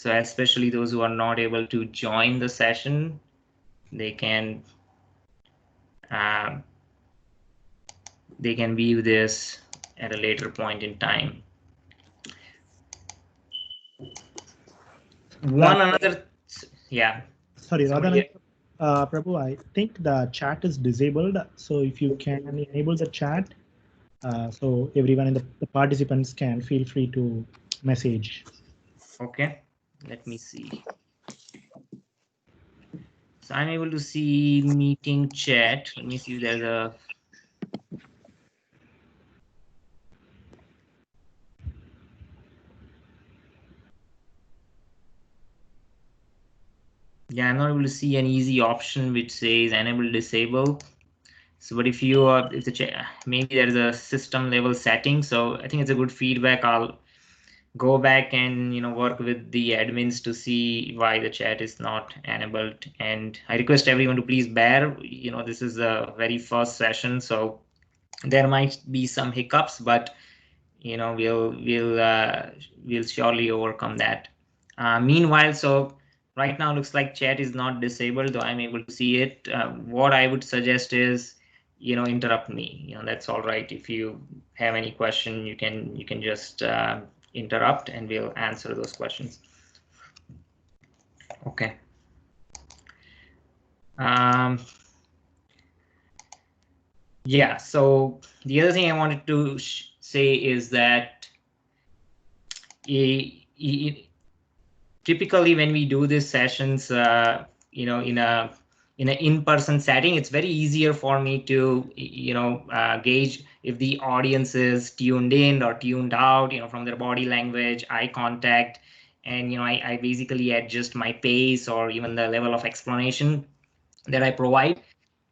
So especially those who are not able to join the session, they can view this at a later point in time. Yeah. Sorry, Prabhu, I think the chat is disabled. So if you can enable the chat, so everyone in the participants can feel free to message. Okay, let me see. So I'm able to see meeting chat. Let me see if there's a. Yeah, I'm not able to see an easy option which says enable disable. So, but if you are, if the chat, maybe there's a system level setting. So I think it's a good feedback. I'll go back and work with the admins to see why the chat is not enabled. And I request everyone to please bear. This is the very first session, so there might be some hiccups, but we'll surely overcome that. Meanwhile, so right now looks like chat is not disabled, though I'm able to see it. What I would suggest is interrupt me. That's all right. If you have any question, you can just interrupt and we'll answer those questions. Okay. Yeah, so the other thing I wanted to say is that typically when we do these sessions, in an in-person setting, it's very easier for me to gauge if the audience is tuned in or tuned out, from their body language, eye contact, and I basically adjust my pace or even the level of explanation that I provide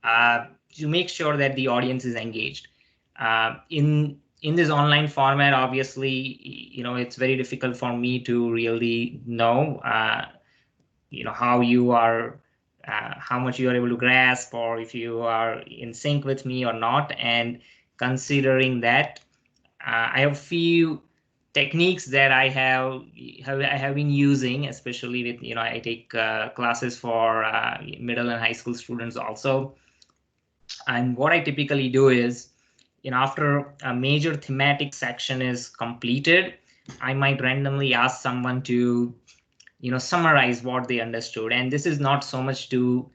to make sure that the audience is engaged. In this online format, obviously, it's very difficult for me to really know, how you are, how much you are able to grasp, or if you are in sync with me or not. And considering that, I have few techniques that I have been using, especially with I take classes for middle and high school students also. And what I typically do is, after a major thematic section is completed, I might randomly ask someone to, summarize what they understood. And this is not so much to,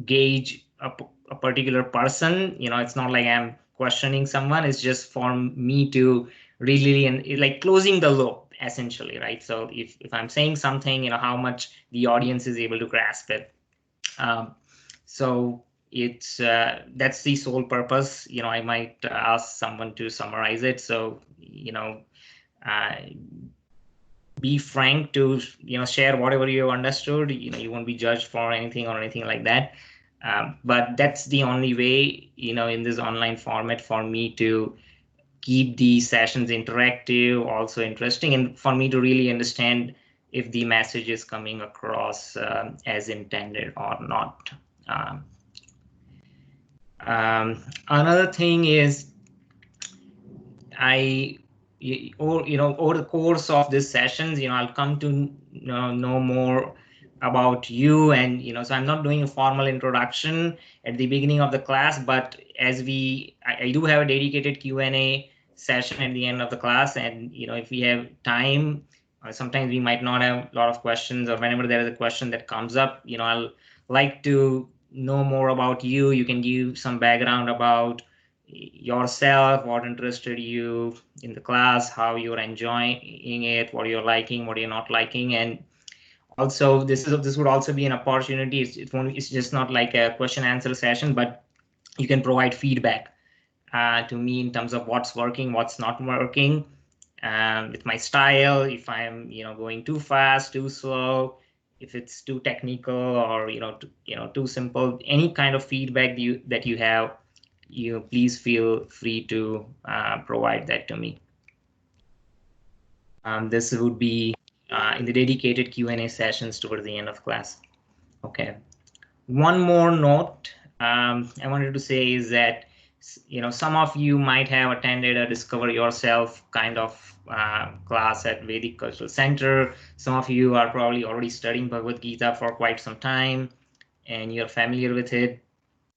gauge a particular person. It's not like I'm questioning someone. It's just for me to really, and like closing the loop, essentially, right? So if I'm saying something, how much the audience is able to grasp it. So it's that's the sole purpose. I might ask someone to summarize it. So be frank to share whatever you understood. You won't be judged for anything or anything like that. But that's the only way in this online format for me to keep the sessions interactive, also interesting, and for me to really understand if the message is coming across as intended or not. Another thing is, over the course of these sessions, I'll come to know more about you, and so I'm not doing a formal introduction at the beginning of the class, but as I do have a dedicated Q&A session at the end of the class, and if we have time, sometimes we might not have a lot of questions, or whenever there is a question that comes up, I'll like to know more about you. You can give some background about yourself, what interested you in the class, how you're enjoying it, what you're liking, what you're not liking. And also this would also be an opportunity. It's just not like a question answer session, but you can provide feedback to me in terms of what's working, what's not working with my style, if I'm going too fast, too slow, if it's too technical, or too simple. Any kind of feedback that you have, please feel free to provide that to me. This would be in the dedicated Q&A sessions towards the end of class. Okay. One more note I wanted to say is that some of you might have attended a Discover Yourself kind of class at Vedic Cultural Center. Some of you are probably already studying Bhagavad Gita for quite some time, and you're familiar with it.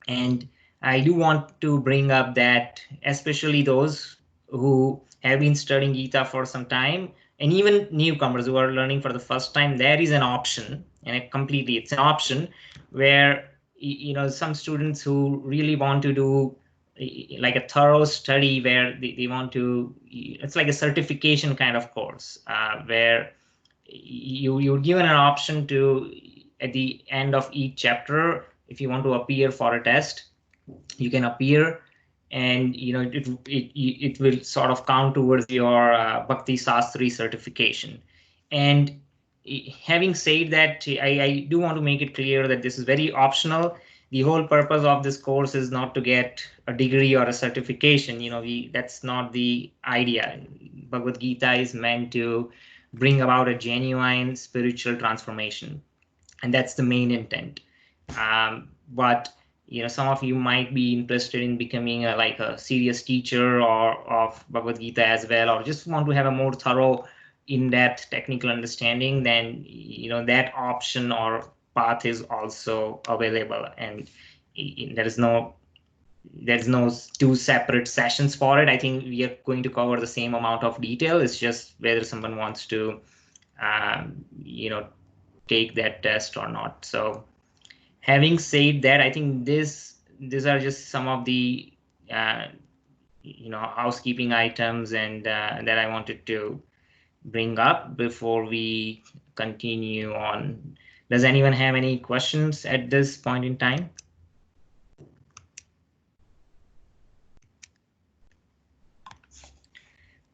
And I do want to bring up that, especially those who have been studying Gita for some time, and even newcomers who are learning for the first time, there is an option, and it's an option where some students who really want to do like a thorough study where they want to, it's like a certification kind of course where you're given an option to, at the end of each chapter, if you want to appear for a test, you can appear, and it will sort of count towards your Bhakti Sastri certification. And having said that, I do want to make it clear that this is very optional. The whole purpose of this course is not to get a degree or a certification. That's not the idea. Bhagavad Gita is meant to bring about a genuine spiritual transformation, and that's the main intent. But some of you might be interested in becoming like a serious teacher or of Bhagavad Gita as well, or just want to have a more thorough, in-depth technical understanding. Then that option or path is also available, and there's no two separate sessions for it. I think we are going to cover the same amount of detail. It's just whether someone wants to take that test or not. So having said that, I think these are just some of the housekeeping items and that I wanted to bring up before we continue on. Does anyone have any questions at this point in time?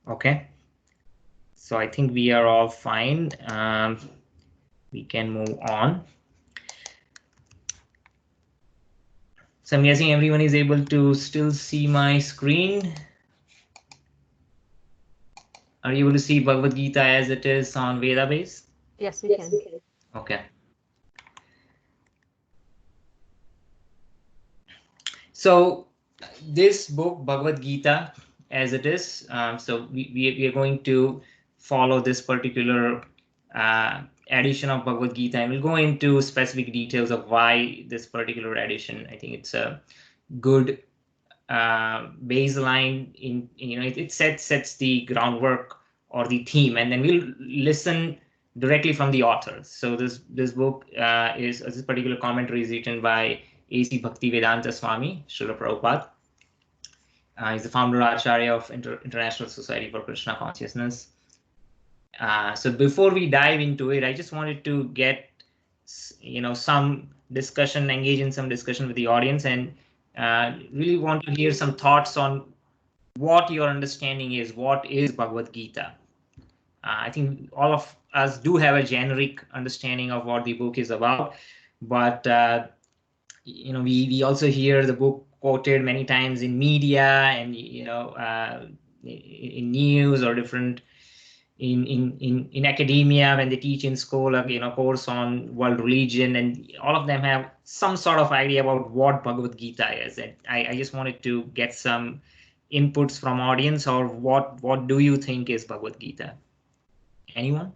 Okay, so I think we are all fine. We can move on. So I'm guessing everyone is able to still see my screen. Are you able to see Bhagavad Gita as it is on Vedabase? Yes, we can. Okay. So this book, Bhagavad Gita, as it is, so we are going to follow this particular edition of Bhagavad Gita, and we'll go into specific details of why this particular edition. I think it's a good baseline. It sets the groundwork or the theme, and then we'll listen directly from the author. So this book this particular commentary is written by A.C. Bhaktivedanta Swami Srila Prabhupada. He's the founder Acharya of International Society for Krishna Consciousness. So before we dive into it, I just wanted to get some discussion, engage in some discussion with the audience, and really want to hear some thoughts on what your understanding is. What is Bhagavad Gita? I think all of us do have a generic understanding of what the book is about, but we also hear the book quoted many times in media and in news or different in academia when they teach in school, course on world religion, and all of them have some sort of idea about what Bhagavad Gita is. And I just wanted to get some inputs from audience, or what do you think is Bhagavad Gita? Anyone?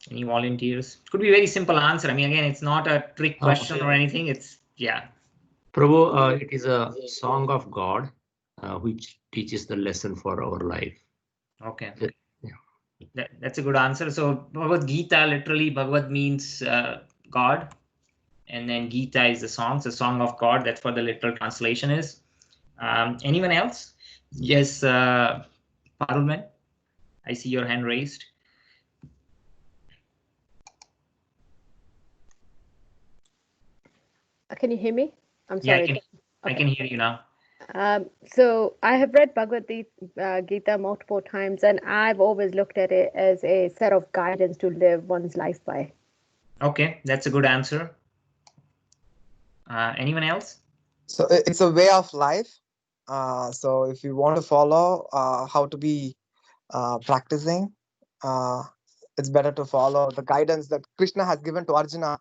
Any volunteers? It could be a very simple answer. I mean, again, it's not a trick question or anything. It's, yeah. Prabhu, it is a song of God, which teaches the lesson for our life. Okay. Yeah. That's a good answer. So Bhagavad Gita, literally, Bhagavad means God, and then Gita is the song. It's a song of God. That's what the literal translation is. Anyone else? Yes, Parulman, I see your hand raised. Can you hear me? I'm sorry. Yeah, I can hear you now. So I have read Bhagavad Gita multiple times, and I've always looked at it as a set of guidance to live one's life by. Okay, that's a good answer. Anyone else? So it's a way of life. So if you want to follow how to be practicing, it's better to follow the guidance that Krishna has given to Arjuna.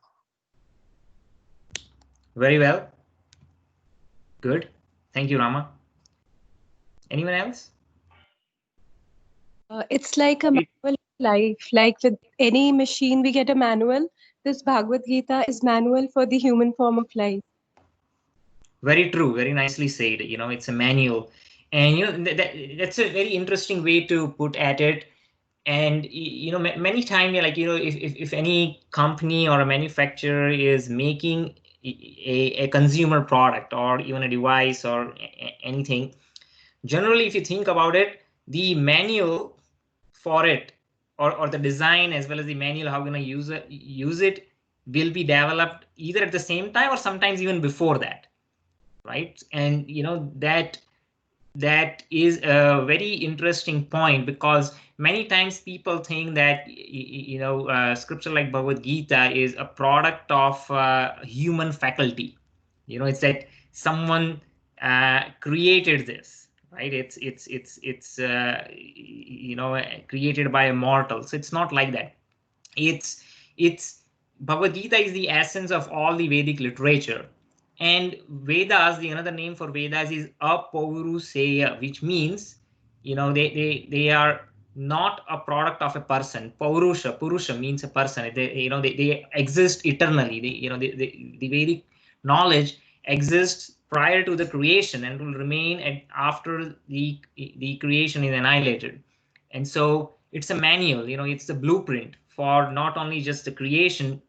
Very well. Good. Thank you, Rama. Anyone else? It's like a manual of life. Like with any machine, we get a manual. This Bhagavad Gita is manual for the human form of life. Very true. Very nicely said. You know, it's a manual, and you know that's a very interesting way to put at it. And you know, many times, like, you know, if any company or a manufacturer is making a consumer product or even a device or anything, generally, if you think about it, the manual for it, or the design as well as the manual how we're going to use it will be developed either at the same time or sometimes even before that, right? And you know, that is a very interesting point, because many times people think that scripture like Bhagavad Gita is a product of human faculty. You know, it's that someone created this, right? It's created by a mortal. So it's not like that. It's Bhagavad Gita is the essence of all the Vedic literature. And Vedas, the another name for Vedas is apauruseya, which means, you know, they are not a product of a person. Purusha means a person. They exist eternally. The Vedic knowledge exists prior to the creation and will remain after the creation is annihilated. And so it's a manual. You know, it's the blueprint for not only just the creation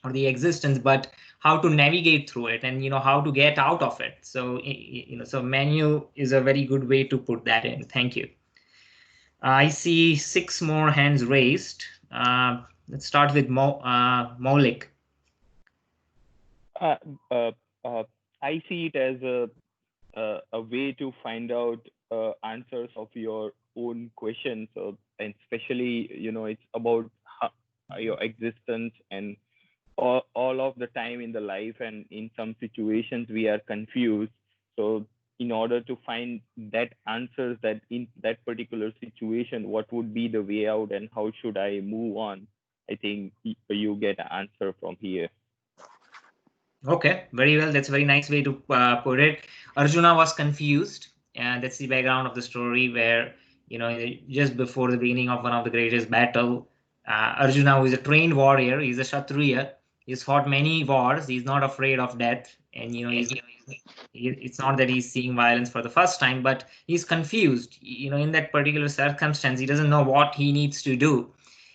or the existence, but how to navigate through it and, you know, how to get out of it. So, you know, so manual is a very good way to put that in. Thank you. I see 6 more hands raised. Let's start with Maulik. I see it as a way to find out answers of your own questions. So, and especially, you know, it's about your existence and all of the time in the life, and in some situations we are confused. So in order to find that answers that in that particular situation, what would be the way out and how should I move on, I think you get an answer from here. Okay, very well. That's a very nice way to put it. Arjuna was confused, and that's the background of the story, where, you know, just before the beginning of one of the greatest battle, Arjuna, who is a trained warrior, he's a Kshatriya. He's fought many wars. He's not afraid of death, and you know, it's not that he's seeing violence for the first time, but he's confused. You know, in that particular circumstance, he doesn't know what he needs to do.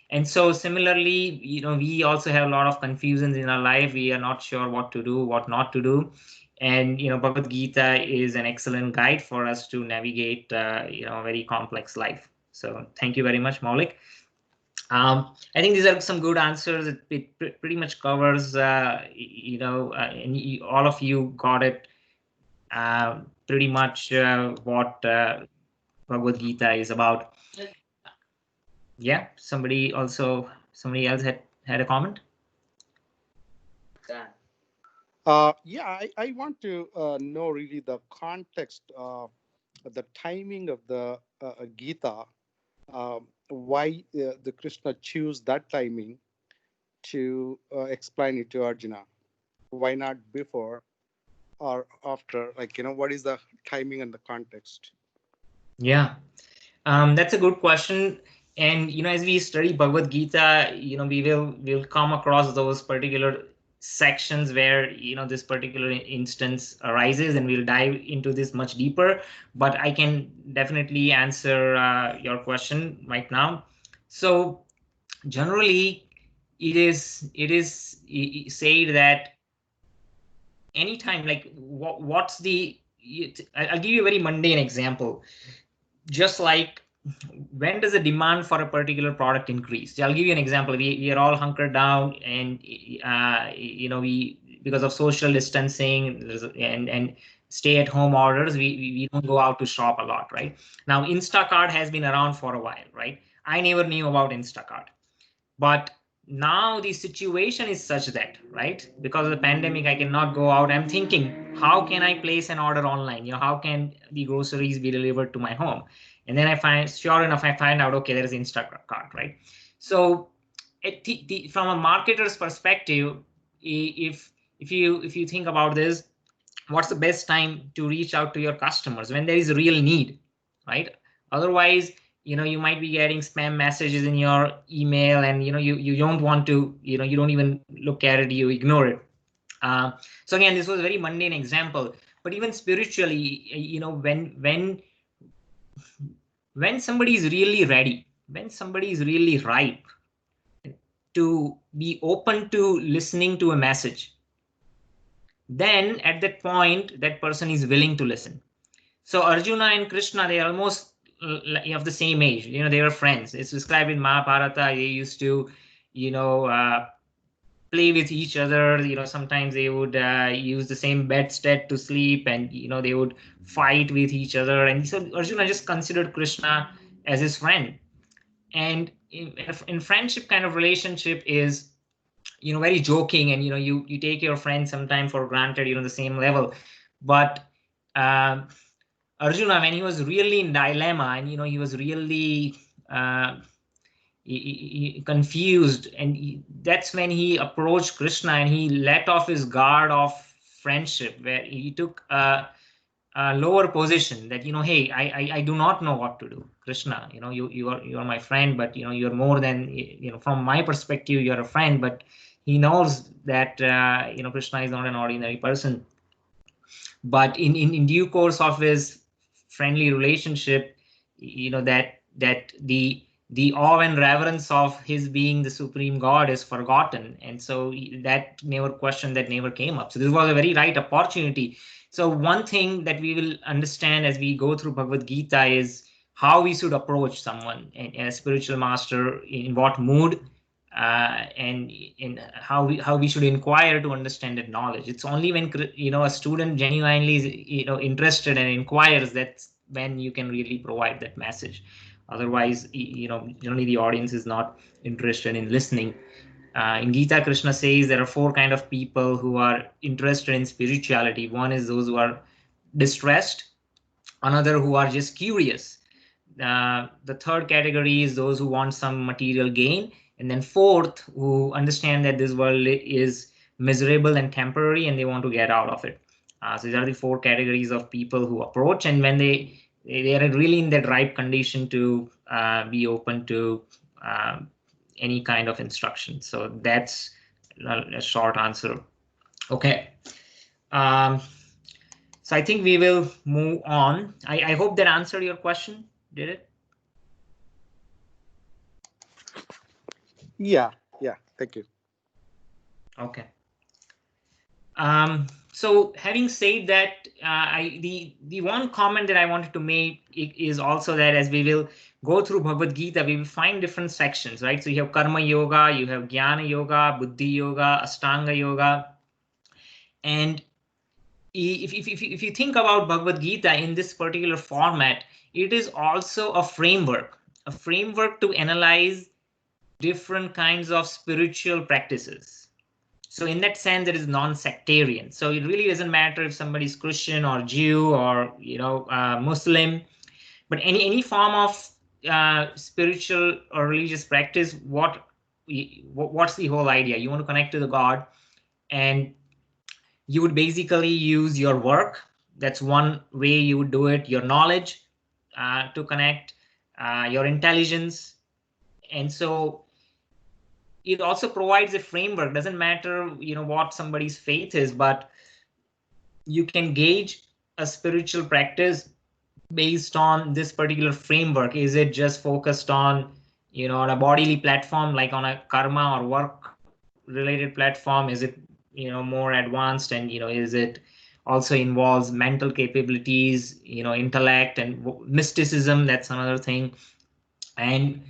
And so similarly, you know, we also have a lot of confusions in our life. We are not sure what to do, what not to do. And, you know, Bhagavad Gita is an excellent guide for us to navigate, a very complex life. So thank you very much, Maulik. I think these are some good answers. It pretty much covers, and all of you got it pretty much what Bhagavad Gita is about. Yeah, somebody else had a comment. Yeah, I want to know really the context, the timing of the Gita, why the Krishna choose that timing to explain it to Arjuna. Why not before or after? Like, you know, what is the timing and the context? Yeah, that's a good question. And, you know, as we study Bhagavad Gita, you know, we'll come across those particular sections where, you know, this particular instance arises, and we'll dive into this much deeper. But I can definitely answer your question right now. So generally, it is said that anytime, like, what's the, I'll give you a very mundane example. Just like, when does the demand for a particular product increase? I'll give you an example. We are all hunkered down, and we, because of social distancing and stay-at-home orders, we don't go out to shop a lot, right? Now, Instacart has been around for a while, right? I never knew about Instacart, but now the situation is such that, right, because of the pandemic, I cannot go out. I'm thinking, how can I place an order online? You know, how can the groceries be delivered to my home? And then I find out, okay, there is Instacart, right? So from a marketer's perspective, if if you think about this, what's the best time to reach out to your customers? When there is a real need, right? Otherwise, you might be getting spam messages in your email, and you don't want to, you don't even look at it, you ignore it. So again, this was a very mundane example, but even spiritually, when somebody is really ready, when somebody is really ripe to be open to listening to a message, then at that point, that person is willing to listen. So Arjuna and Krishna, they are almost of the same age. They were friends. It's described in Mahabharata. They used to, play with each other. Sometimes they would use the same bedstead to sleep, and they would fight with each other. And so Arjuna just considered Krishna as his friend. And in friendship kind of relationship is, very joking, and you take your friend sometime for granted, the same level. But Arjuna, when he was really in dilemma, and he was really confused, and that's when he approached Krishna, and he let off his guard of friendship, where he took a lower position, that hey, I do not know what to do, Krishna. You are my friend, but you're more than, from my perspective, you're a friend. But he knows that Krishna is not an ordinary person. But in due course of his friendly relationship, that the awe and reverence of his being the supreme God is forgotten, and so that question that never came up. So this was a very right opportunity. So one thing that we will understand as we go through Bhagavad Gita is how we should approach someone, and a spiritual master, in what mood, and in how we should inquire to understand that knowledge. It's only when a student genuinely is interested and inquires, that's when you can really provide that message. Otherwise, generally the audience is not interested in listening. In Gita, Krishna says there are 4 kind of people who are interested in spirituality. One is those who are distressed, another who are just curious. The third category is those who want some material gain, and then fourth, who understand that this world is miserable and temporary, and they want to get out of it. So these are the 4 categories of people who approach, and when they are really in that ripe condition to be open to any kind of instruction. So that's a short answer. Okay. So I think we will move on. I hope that answered your question. Did it? Yeah. Thank you. Okay. So having said that, the one comment that I wanted to make is also that as we will go through Bhagavad Gita, we will find different sections, right? So you have Karma Yoga, you have Jnana Yoga, Buddhi Yoga, Ashtanga Yoga. And if you think about Bhagavad Gita in this particular format, it is also a framework to analyze different kinds of spiritual practices. So in that sense, it is non-sectarian. So it really doesn't matter if somebody is Christian or Jew or Muslim, but any form of spiritual or religious practice. What's the whole idea? You want to connect to the God, and you would basically use your work. That's one way you would do it. Your knowledge to connect, your intelligence, and so it also provides a framework. Doesn't matter what somebody's faith is, but you can gauge a spiritual practice based on this particular framework. Is it just focused on on a bodily platform, like on a karma or work related platform? Is it more advanced, and is it also involves mental capabilities, intellect and mysticism? That's another thing. And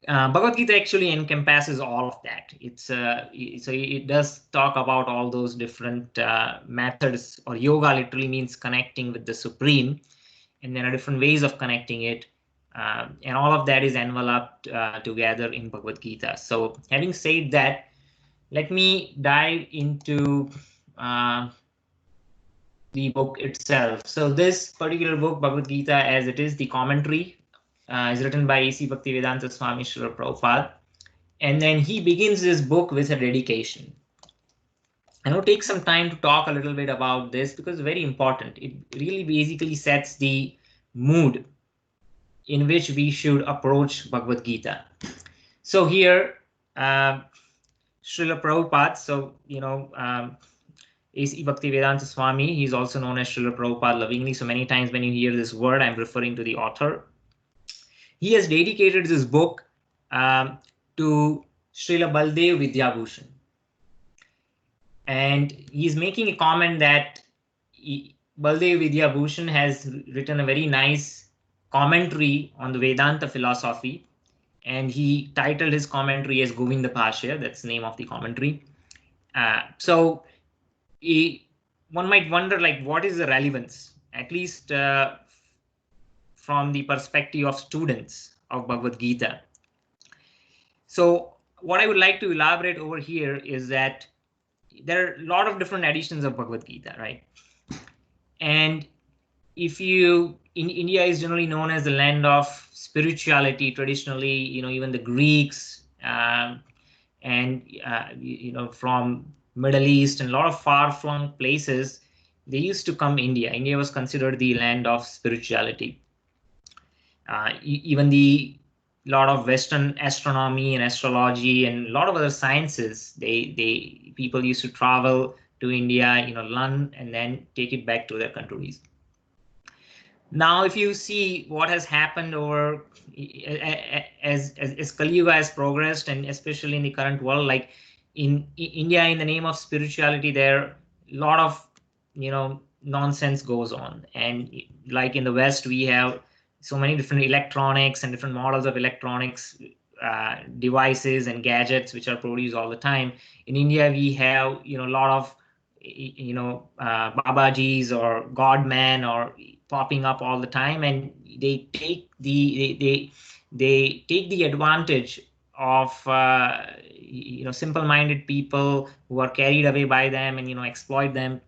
Bhagavad Gita actually encompasses all of that. So it does talk about all those different methods, or yoga literally means connecting with the Supreme, and there are different ways of connecting it, and all of that is enveloped together in Bhagavad Gita. So having said that, let me dive into the book itself. So this particular book, Bhagavad Gita, as it is, the commentary, is written by A.C. Bhaktivedanta Swami Srila Prabhupada. And then he begins this book with a dedication. And I'll take some time to talk a little bit about this because it's very important. It really basically sets the mood in which we should approach Bhagavad Gita. So here, Srila Prabhupada, so is Bhaktivedanta Swami. He's also known as Srila Prabhupada lovingly. So many times when you hear this word, I'm referring to the author. He has dedicated this book to Srila Baldev Vidyabhushan. And he's making a comment that Baldev Vidyabhushan has written a very nice commentary on the Vedanta philosophy. And he titled his commentary as Govinda Bhashya. That's the name of the commentary. So one might wonder, like, what is the relevance, at least from the perspective of students of Bhagavad Gita. So what I would like to elaborate over here is that there are a lot of different editions of Bhagavad Gita, right? And if you, in India is generally known as the land of spirituality traditionally, even the Greeks and from Middle East and a lot of far-flung places, they used to come India. India was considered the land of spirituality. Even the lot of Western astronomy and astrology and a lot of other sciences, people used to travel to India, learn and then take it back to their countries. Now, if you see what has happened over as Kali Yuga has progressed, and especially in the current world, like in India, in the name of spirituality, there are a lot of nonsense goes on. And like in the West, we have so many different electronics and different models of electronics devices and gadgets which are produced all the time. In India, we have a lot of Babajis or Godmen or popping up all the time, and they take the advantage of simple-minded people who are carried away by them and exploit them.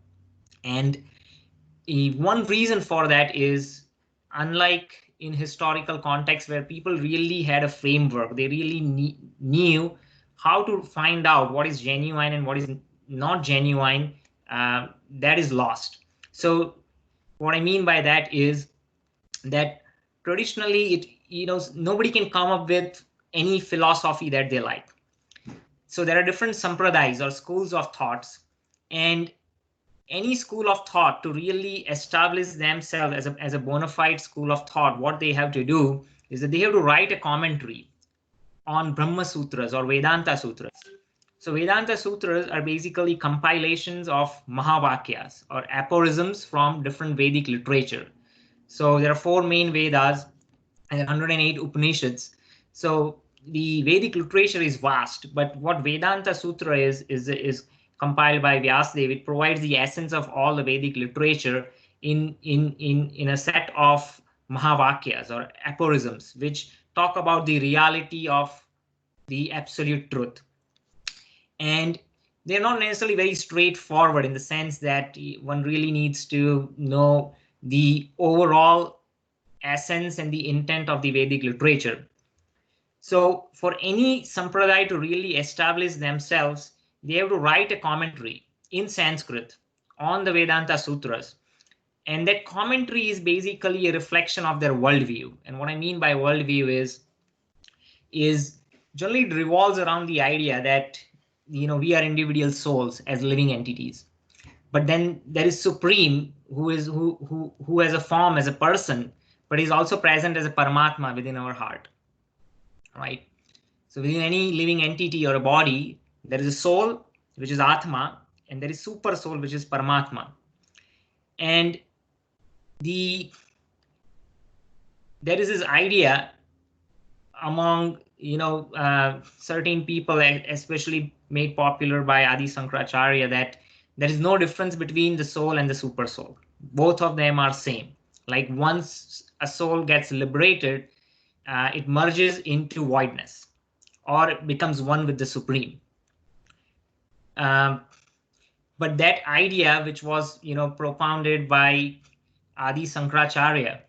And one reason for that is, unlike in historical context where people really had a framework, they really knew how to find out what is genuine and what is not genuine, that is lost. So what I mean by that is that traditionally nobody can come up with any philosophy that they like. So there are different sampradayas or schools of thoughts, and any school of thought to really establish themselves as a bona fide school of thought, what they have to do is that they have to write a commentary on Brahma Sutras or Vedanta Sutras. So Vedanta Sutras are basically compilations of Mahavakyas or aphorisms from different Vedic literature. So there are 4 main Vedas and 108 Upanishads. So the Vedic literature is vast, but what Vedanta Sutra is compiled by Vyasadeva. It provides the essence of all the Vedic literature in a set of Mahavakyas or aphorisms, which talk about the reality of the absolute truth. And they're not necessarily very straightforward in the sense that one really needs to know the overall essence and the intent of the Vedic literature. So for any sampradaya to really establish themselves, they have to write a commentary in Sanskrit on the Vedanta Sutras. And that commentary is basically a reflection of their worldview. And what I mean by worldview is generally it revolves around the idea that we are individual souls as living entities. But then there is Supreme who has a form as a person, but is also present as a Paramatma within our heart. Right? So within any living entity or a body, there is a soul, which is Atma, and there is super soul, which is Paramatma. And there is this idea among certain people, especially made popular by Adi Sankaracharya, that there is no difference between the soul and the super soul. Both of them are same. Like once a soul gets liberated, it merges into voidness, or it becomes one with the Supreme. But that idea, which was propounded by Adi Sankaracharya,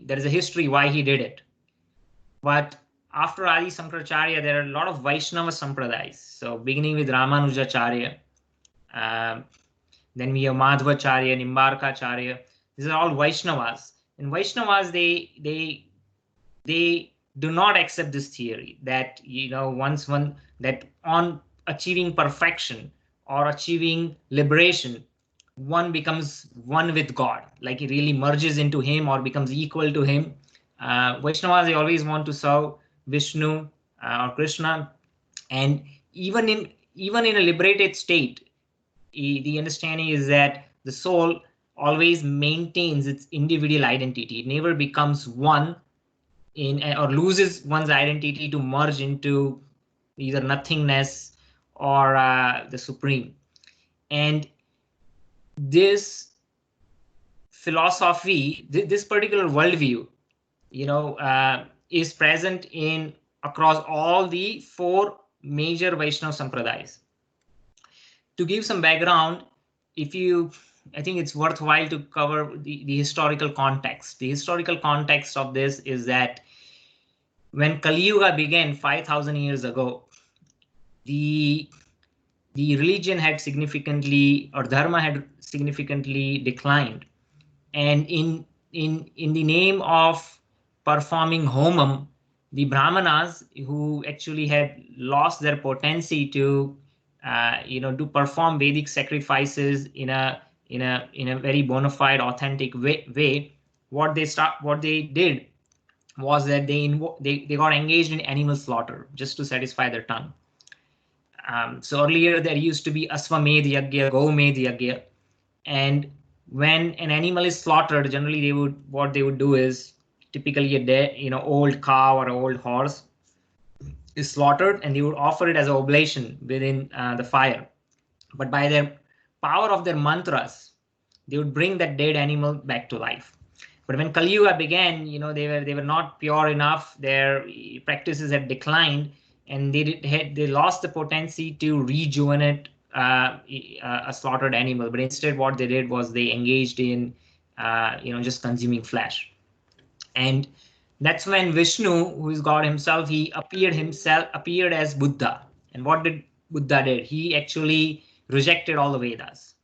there is a history why he did it. But after Adi Sankaracharya, there are a lot of Vaishnava Sampradayas. So beginning with Ramanujacharya, Then we have Madhvacharya, Nimbarkacharya. These are all Vaishnavas. And Vaishnavas, they do not accept this theory that, you know, that on achieving perfection or achieving liberation, one becomes one with God, like it really merges into him or becomes equal to him. Vaishnavas, they always want to serve Vishnu or Krishna, and even in a liberated state, the understanding is that the soul always maintains its individual identity. It never becomes one in or loses one's identity to merge into either nothingness or the supreme. And this philosophy, this particular worldview, you know, is present in across all the 4 major Vaishnava sampradayas. To give some background, I think it's worthwhile to cover the historical context. The historical context of this is that when Kali Yuga began 5,000 years ago, the religion had significantly, or dharma had significantly declined. And in the name of performing homam, the Brahmanas, who actually had lost their potency to to perform Vedic sacrifices in a very bona fide, authentic way, what they did was that they got engaged in animal slaughter just to satisfy their tongue. So earlier there used to be Asvamed Yagya, Gomed Yagya, and when an animal is slaughtered, generally what they would do is typically a dead, old cow or old horse is slaughtered, and they would offer it as an oblation within the fire. But by their power of their mantras, they would bring that dead animal back to life. But when Kali Yuga began, they were not pure enough. Their practices had declined, and they lost the potency to rejuvenate a slaughtered animal. But instead, what they did was they engaged in just consuming flesh. And that's when Vishnu, who is God himself, he appeared as Buddha. And what did Buddha did? He actually rejected all the Vedas.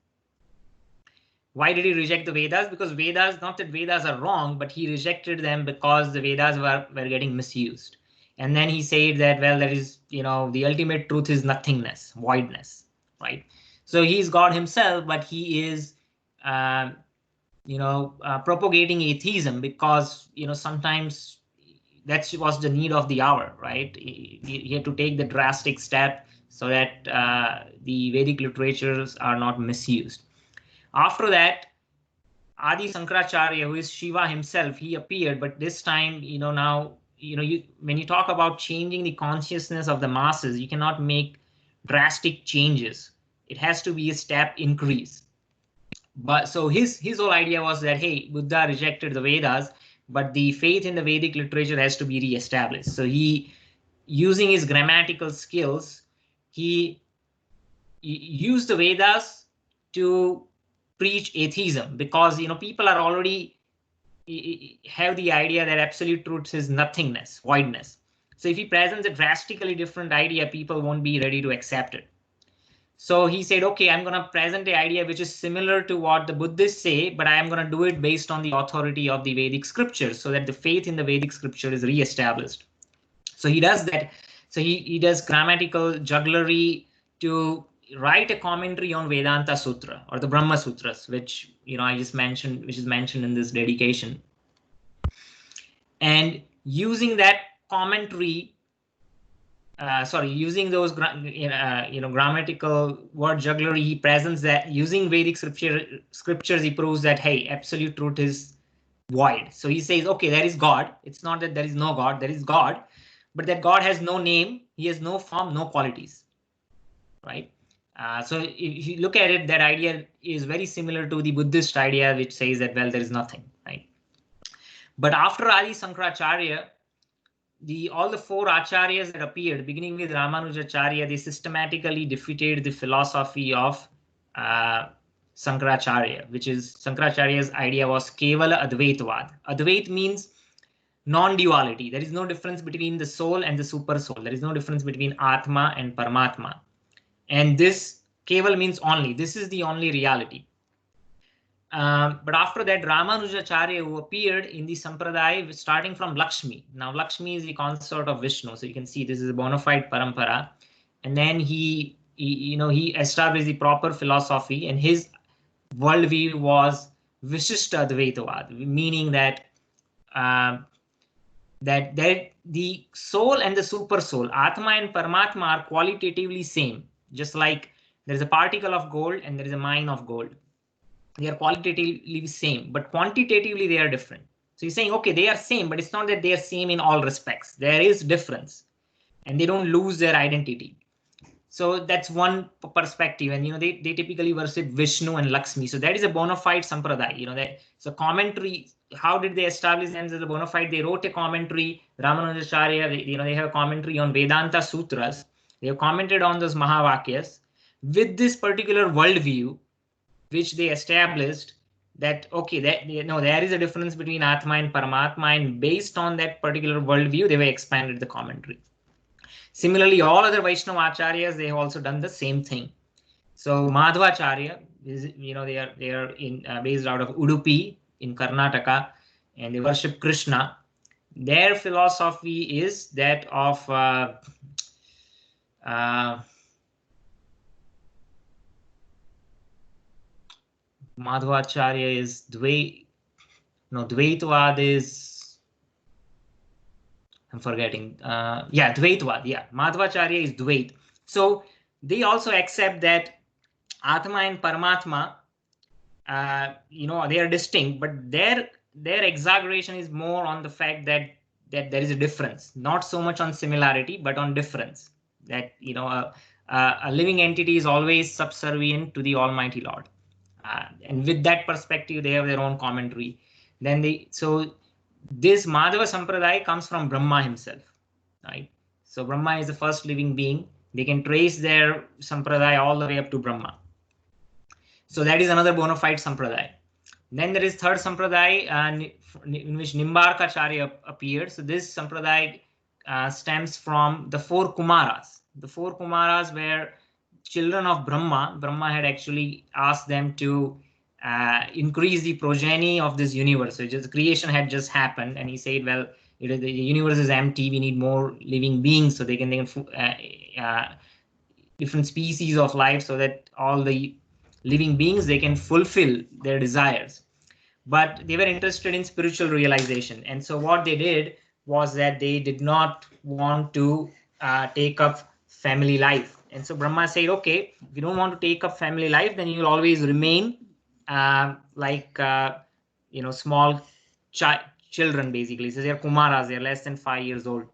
Why did he reject the Vedas? Because Vedas, not that Vedas are wrong, but he rejected them because the Vedas were getting misused. And then he said that, well, there is, the ultimate truth is nothingness, voidness, right? So he's God himself, but he is, propagating atheism because, sometimes that was the need of the hour, right? He had to take the drastic step so that the Vedic literatures are not misused. After that, Adi Sankaracharya, who is Shiva himself, he appeared, but this time, when you talk about changing the consciousness of the masses, you cannot make drastic changes. It has to be a step increase. But so his whole idea was that, hey, Buddha rejected the Vedas, but the faith in the Vedic literature has to be reestablished. So he, using his grammatical skills, he used the Vedas to preach atheism, because people are already have the idea that absolute truth is nothingness, voidness. So if he presents a drastically different idea, people won't be ready to accept it. So he said, okay, I'm going to present the idea which is similar to what the Buddhists say, but I am going to do it based on the authority of the Vedic scriptures, so that the faith in the Vedic scripture is reestablished. So he does that. So he does grammatical jugglery to write a commentary on Vedanta Sutra, or the Brahma Sutras, which I just mentioned, which is mentioned in this dedication. And using that commentary, using those grammatical word jugglery, he presents that using Vedic scriptures, he proves that, hey, absolute truth is void. So he says, okay, there is God. It's not that there is no God, there is God, but that God has no name, he has no form, no qualities, right? So if you look at it, that idea is very similar to the Buddhist idea, which says that, well, there is nothing, right? But after Adi Sankaracharya, all the 4 acharyas that appeared, beginning with Ramanujacharya, they systematically defeated the philosophy of Sankaracharya, which is Sankaracharya's idea was Kevala Advaitvad. Advait means non-duality. There is no difference between the soul and the super soul. There is no difference between Atma and Paramatma. And this Keval means only. This is the only reality. But after that, Ramanujacharya, who appeared in the Sampradaya starting from Lakshmi. Now, Lakshmi is the consort of Vishnu. So you can see this is a bona fide parampara. And then he established the proper philosophy, and his worldview was Vishishta Advaitavad, meaning that that the soul and the super soul, Atma and Paramatma, are qualitatively same. Just like there is a particle of gold and there is a mine of gold. They are qualitatively same, but quantitatively they are different. So you're saying, okay, they are same, but it's not that they are same in all respects. There is difference, and they don't lose their identity. So that's one perspective, and they typically worship Vishnu and Lakshmi. So that is a bona fide sampradaya. That it's a commentary. How did they establish themselves as a bona fide? They wrote a commentary. Ramanujacharya, they have a commentary on Vedanta Sutras. They have commented on those Mahavakyas with this particular worldview, which they established that, okay, that there is a difference between Atma and Paramatma, and based on that particular worldview, they were expanded the commentary. Similarly, all other Vaishnava acharyas, they have also done the same thing. So Madhvacharya is, they are in based out of Udupi in Karnataka, and they worship Krishna. Their philosophy is that of Madhvacharya is Dvaitvad is, I'm forgetting. Dvaitvad. Yeah, Madhvacharya is Dvait. So they also accept that Atma and Paramatma, they are distinct, but their exaggeration is more on the fact that there is a difference, not so much on similarity, but on difference. That a living entity is always subservient to the Almighty Lord. And with that perspective, they have their own commentary. So this Madhava Sampradaya comes from Brahma himself, right? So Brahma is the first living being. They can trace their Sampradaya all the way up to Brahma. So that is another bona fide Sampradaya. Then there is third Sampradaya in which Nimbarkacharya appeared. So this Sampradaya stems from the four Kumaras. The four Kumaras were children of Brahma. Brahma had actually asked them to increase the progeny of this universe. So just creation had just happened, and he said, well, the universe is empty. We need more living beings so they can different species of life, so that all the living beings, they can fulfill their desires. But they were interested in spiritual realization, and so what they did was that they did not want to take up family life. And so Brahma said, okay, if you don't want to take up family life, then you will always remain small children, basically. So they're Kumaras, they're less than 5 years old.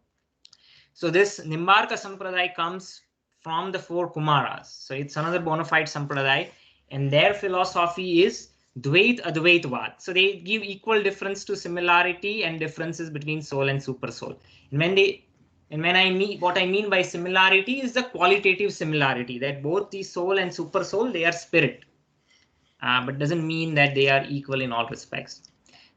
So this Nimbarka Sampradaya comes from the four Kumaras. So it's another bona fide Sampradaya, and their philosophy is Dvait Advaitvad. So they give equal difference to similarity and differences between soul and super soul. And what I mean by similarity is the qualitative similarity, that both the soul and super soul, they are spirit, but doesn't mean that they are equal in all respects.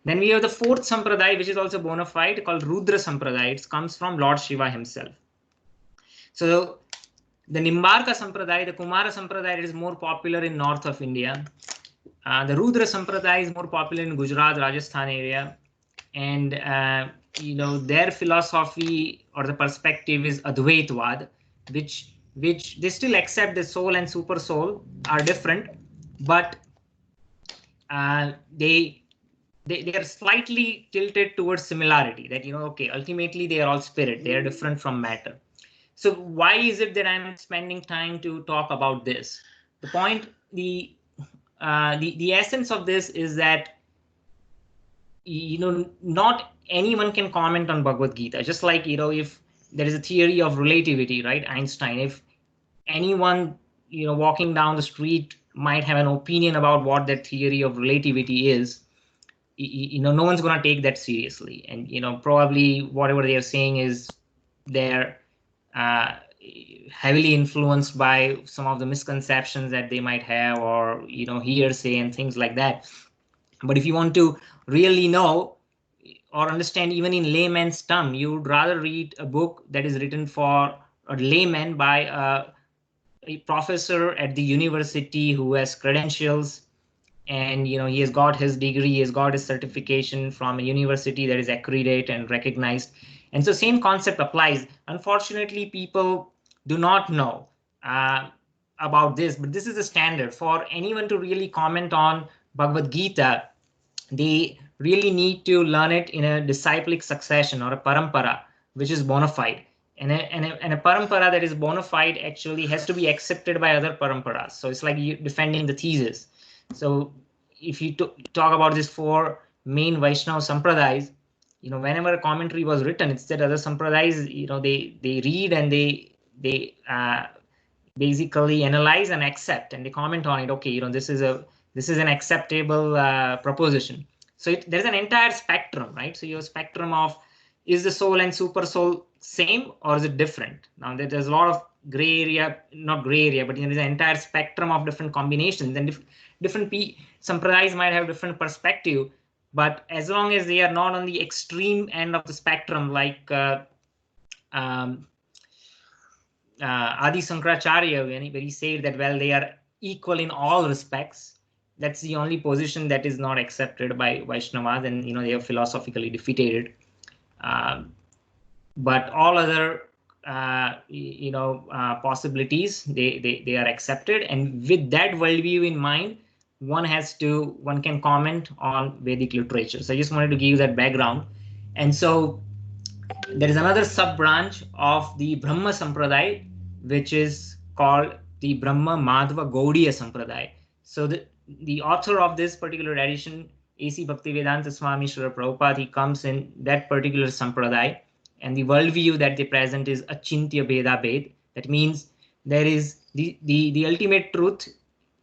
Then we have the fourth Sampradaya, which is also bona fide, called Rudra Sampradaya. It comes from Lord Shiva himself. So the Nimbarka Sampradaya, the Kumara Sampradaya, is more popular in north of India. The Rudra Sampradaya is more popular in Gujarat, Rajasthan area. And their philosophy or the perspective is Advaitvad, which they still accept the soul and super soul are different, but they are slightly tilted towards similarity, that ultimately they are all spirit, they are different from matter. So why is it that I'm spending time to talk about this? The point, the essence of this is that not anyone can comment on Bhagavad Gita. Just like if there is a theory of relativity, right? Einstein, if anyone walking down the street might have an opinion about what that theory of relativity is, no one's going to take that seriously. And probably whatever they are saying is they're heavily influenced by some of the misconceptions that they might have, or hearsay and things like that. But if you want to really know or understand even in layman's term, you would rather read a book that is written for a layman by a professor at the university who has credentials, and he has got his degree, he has got his certification from a university that is accredited and recognized. And so same concept applies. Unfortunately, people do not know about this, but this is the standard for anyone to really comment on Bhagavad Gita. They really need to learn it in a disciplic succession or a parampara, which is bona fide. And a parampara that is bona fide actually has to be accepted by other paramparas. So it's like you defending the thesis. So if you talk about these four main Vaishnava sampradayas, whenever a commentary was written, it's that other sampradayas, they read and they basically analyze and accept, and they comment on it. Okay, this is an acceptable proposition. So there's an entire spectrum, right? So your spectrum of, is the soul and super soul same or is it different? Now there's a lot of gray area, not gray area, but there's an entire spectrum of different combinations, and different sampradayas might have different perspective. But as long as they are not on the extreme end of the spectrum, like Adi Sankaracharya, when he said that, well, they are equal in all respects, that's the only position that is not accepted by Vaishnavas, and they are philosophically defeated. But all other possibilities, they are accepted, and with that worldview in mind, one can comment on Vedic literature. So I just wanted to give you that background. And so there is another sub branch of the Brahma Sampradaya, which is called the Brahma Madhava Gaudiya Sampradaya. So the author of this particular edition, A.C. Bhaktivedanta Swami Srila Prabhupada, he comes in that particular sampradaya, and the worldview that they present is Achintya Bheda Bhed. That means there is the ultimate truth.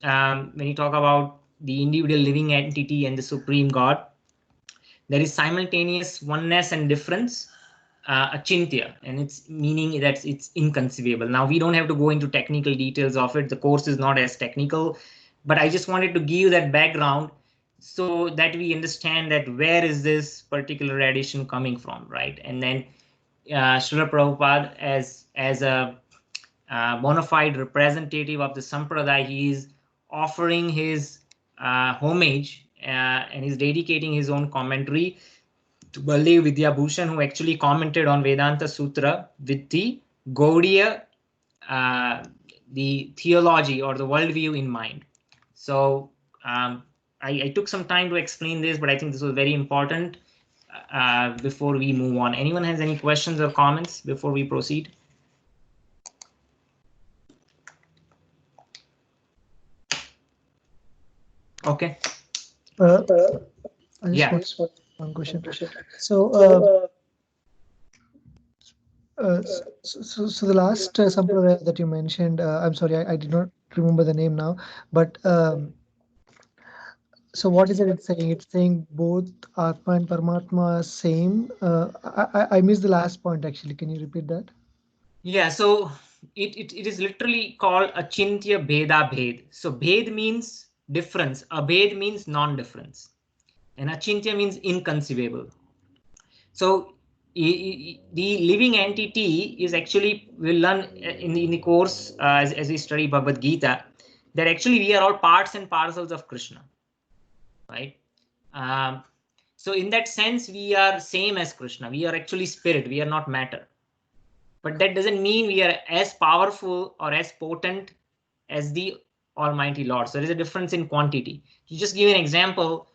When you talk about the individual living entity and the supreme God, there is simultaneous oneness and difference, achintya, and its meaning that it's inconceivable. Now we don't have to go into technical details of it. The course is not as technical, but I just wanted to give you that background so that we understand that where is this particular edition coming from, right? And then Srila Prabhupada, as a bona fide representative of the Sampradaya, he is offering his homage and he's dedicating his own commentary to Baldev Vidyabhushan, who actually commented on Vedanta Sutra with the Gaudiya, the theology or the worldview in mind. So I took some time to explain this, but I think this was very important before we move on. Anyone has any questions or comments before we proceed? Okay. I just want one question. So the last sampradaya that you mentioned, I'm sorry, I did not remember the name now, but so what is it it's saying? It's saying both Atma and Paramatma are same. I missed the last point actually. Can you repeat that? Yeah, so it is literally called Achintya Bheda Bhed. So Bhed means difference, Abhed means non-difference, and Achintya means inconceivable. So the living entity is actually, we'll learn in the course as we study Bhagavad Gita, that actually we are all parts and parcels of Krishna, right? So in that sense, we are same as Krishna. We are actually spirit. We are not matter. But that doesn't mean we are as powerful or as potent as the Almighty Lord. So there is a difference in quantity. To just give an example,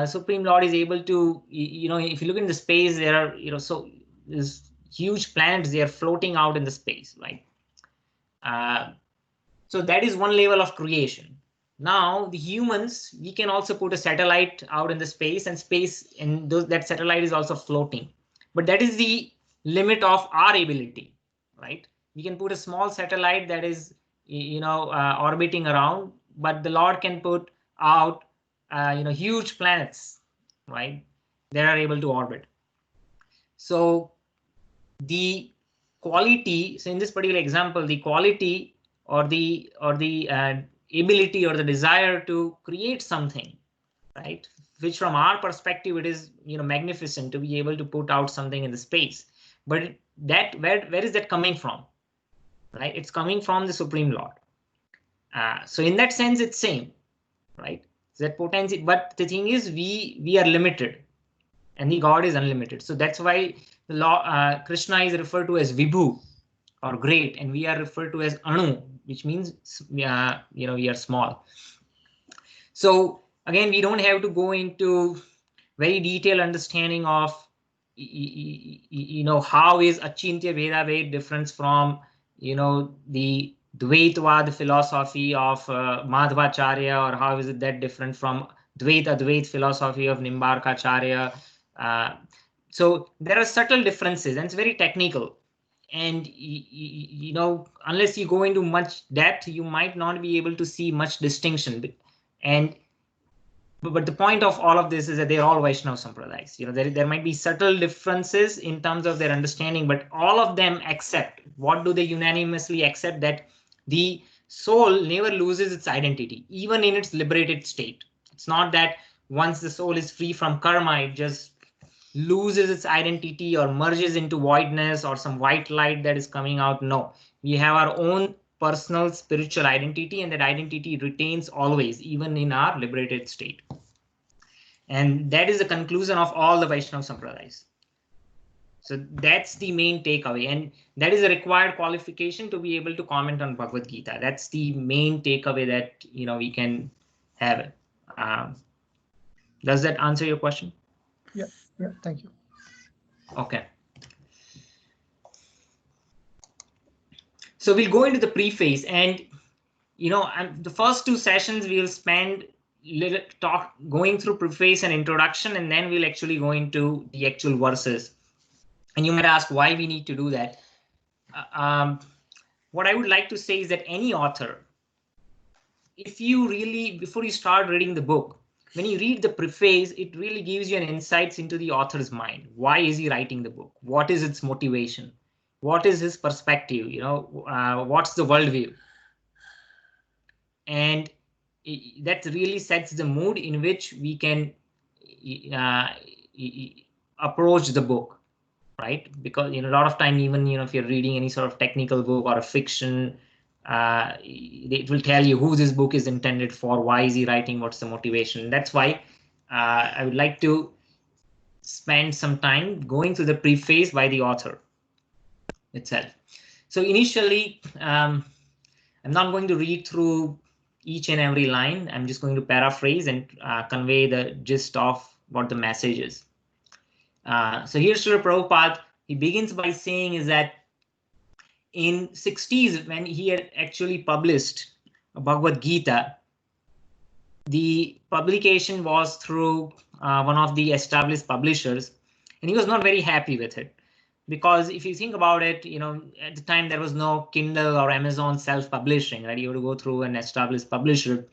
Supreme Lord is able to, if you look in the space, there are, so there's huge planets, they are floating out in the space, right? So that is one level of creation. Now the humans, we can also put a satellite out in the space, and that satellite is also floating. But that is the limit of our ability, right? We can put a small satellite that is, orbiting around, but the Lord can put out, huge planets, right? That are able to orbit. So the quality, so in this particular example, the quality or the ability or the desire to create something, right, which from our perspective it is magnificent to be able to put out something in the space, but that where is that coming from? right? It's coming from the Supreme Lord. So in that sense, it's same, right? That potency, but the thing is, we are limited, and the God is unlimited. So that's why the Krishna is referred to as Vibhu, or great, and we are referred to as Anu, which means we are small. So again, we don't have to go into very detailed understanding of how is Achintya Veda Ved different from the Dvaitvad philosophy of Madhvacharya, or how is it that different from Advait philosophy of Nimbarkacharya. So there are subtle differences, and it's very technical. And unless you go into much depth, you might not be able to see much distinction. But the point of all of this is that they're all Vaishnava Sampradayas. There might be subtle differences in terms of their understanding, but all of them accept. What do they unanimously accept? That the soul never loses its identity, even in its liberated state. It's not that once the soul is free from karma, it just loses its identity or merges into voidness or some white light that is coming out. No, we have our own personal spiritual identity, and that identity retains always, even in our liberated state. And that is the conclusion of all the Vaishnava Sampradayas. So that's the main takeaway, and that is a required qualification to be able to comment on Bhagavad Gita. That's the main takeaway that we can have. Does that answer your question? Yeah, thank you. Okay. So we'll go into the preface, and the first two sessions we'll spend going through preface and introduction, and then we'll actually go into the actual verses. And you might ask why we need to do that. What I would like to say is that any author, if you really, before you start reading the book, when you read the preface, it really gives you an insights into the author's mind. Why is he writing the book? What is its motivation? What is his perspective? What's the worldview? And that really sets the mood in which we can approach the book, right? Because a lot of time, even if you're reading any sort of technical book or a fiction, it will tell you who this book is intended for, why is he writing, what's the motivation. That's why I would like to spend some time going through the preface by the author itself. So initially, I'm not going to read through each and every line. I'm just going to paraphrase and convey the gist of what the message is. So here's Srila Prabhupada. He begins by saying is that in 60s, when he had actually published Bhagavad Gita, the publication was through one of the established publishers, and he was not very happy with it. Because if you think about it, at the time there was no Kindle or Amazon self-publishing, right? You had to go through an established publisher,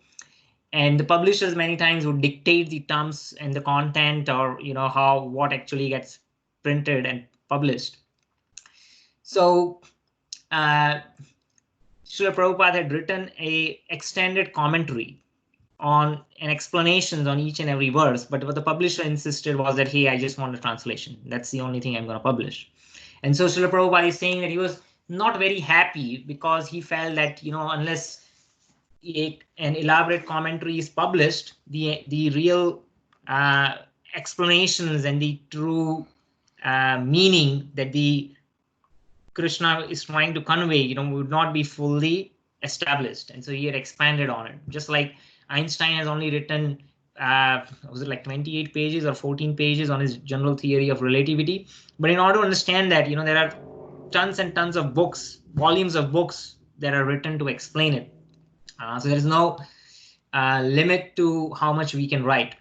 and the publishers many times would dictate the terms and the content, or what actually gets printed and published. So Srila Prabhupada had written a extended commentary on and explanations on each and every verse, but what the publisher insisted was that, hey, I just want a translation. That's the only thing I'm going to publish. And so Srila Prabhupada is saying that he was not very happy, because he felt that unless an elaborate commentary is published, the real explanations and the true meaning that the Krishna is trying to convey, would not be fully established. And so he had expanded on it. Just like Einstein has only written, was it like 28 pages or 14 pages on his general theory of relativity. But in order to understand that, there are tons and tons of books, volumes of books that are written to explain it. So there is no limit to how much we can write.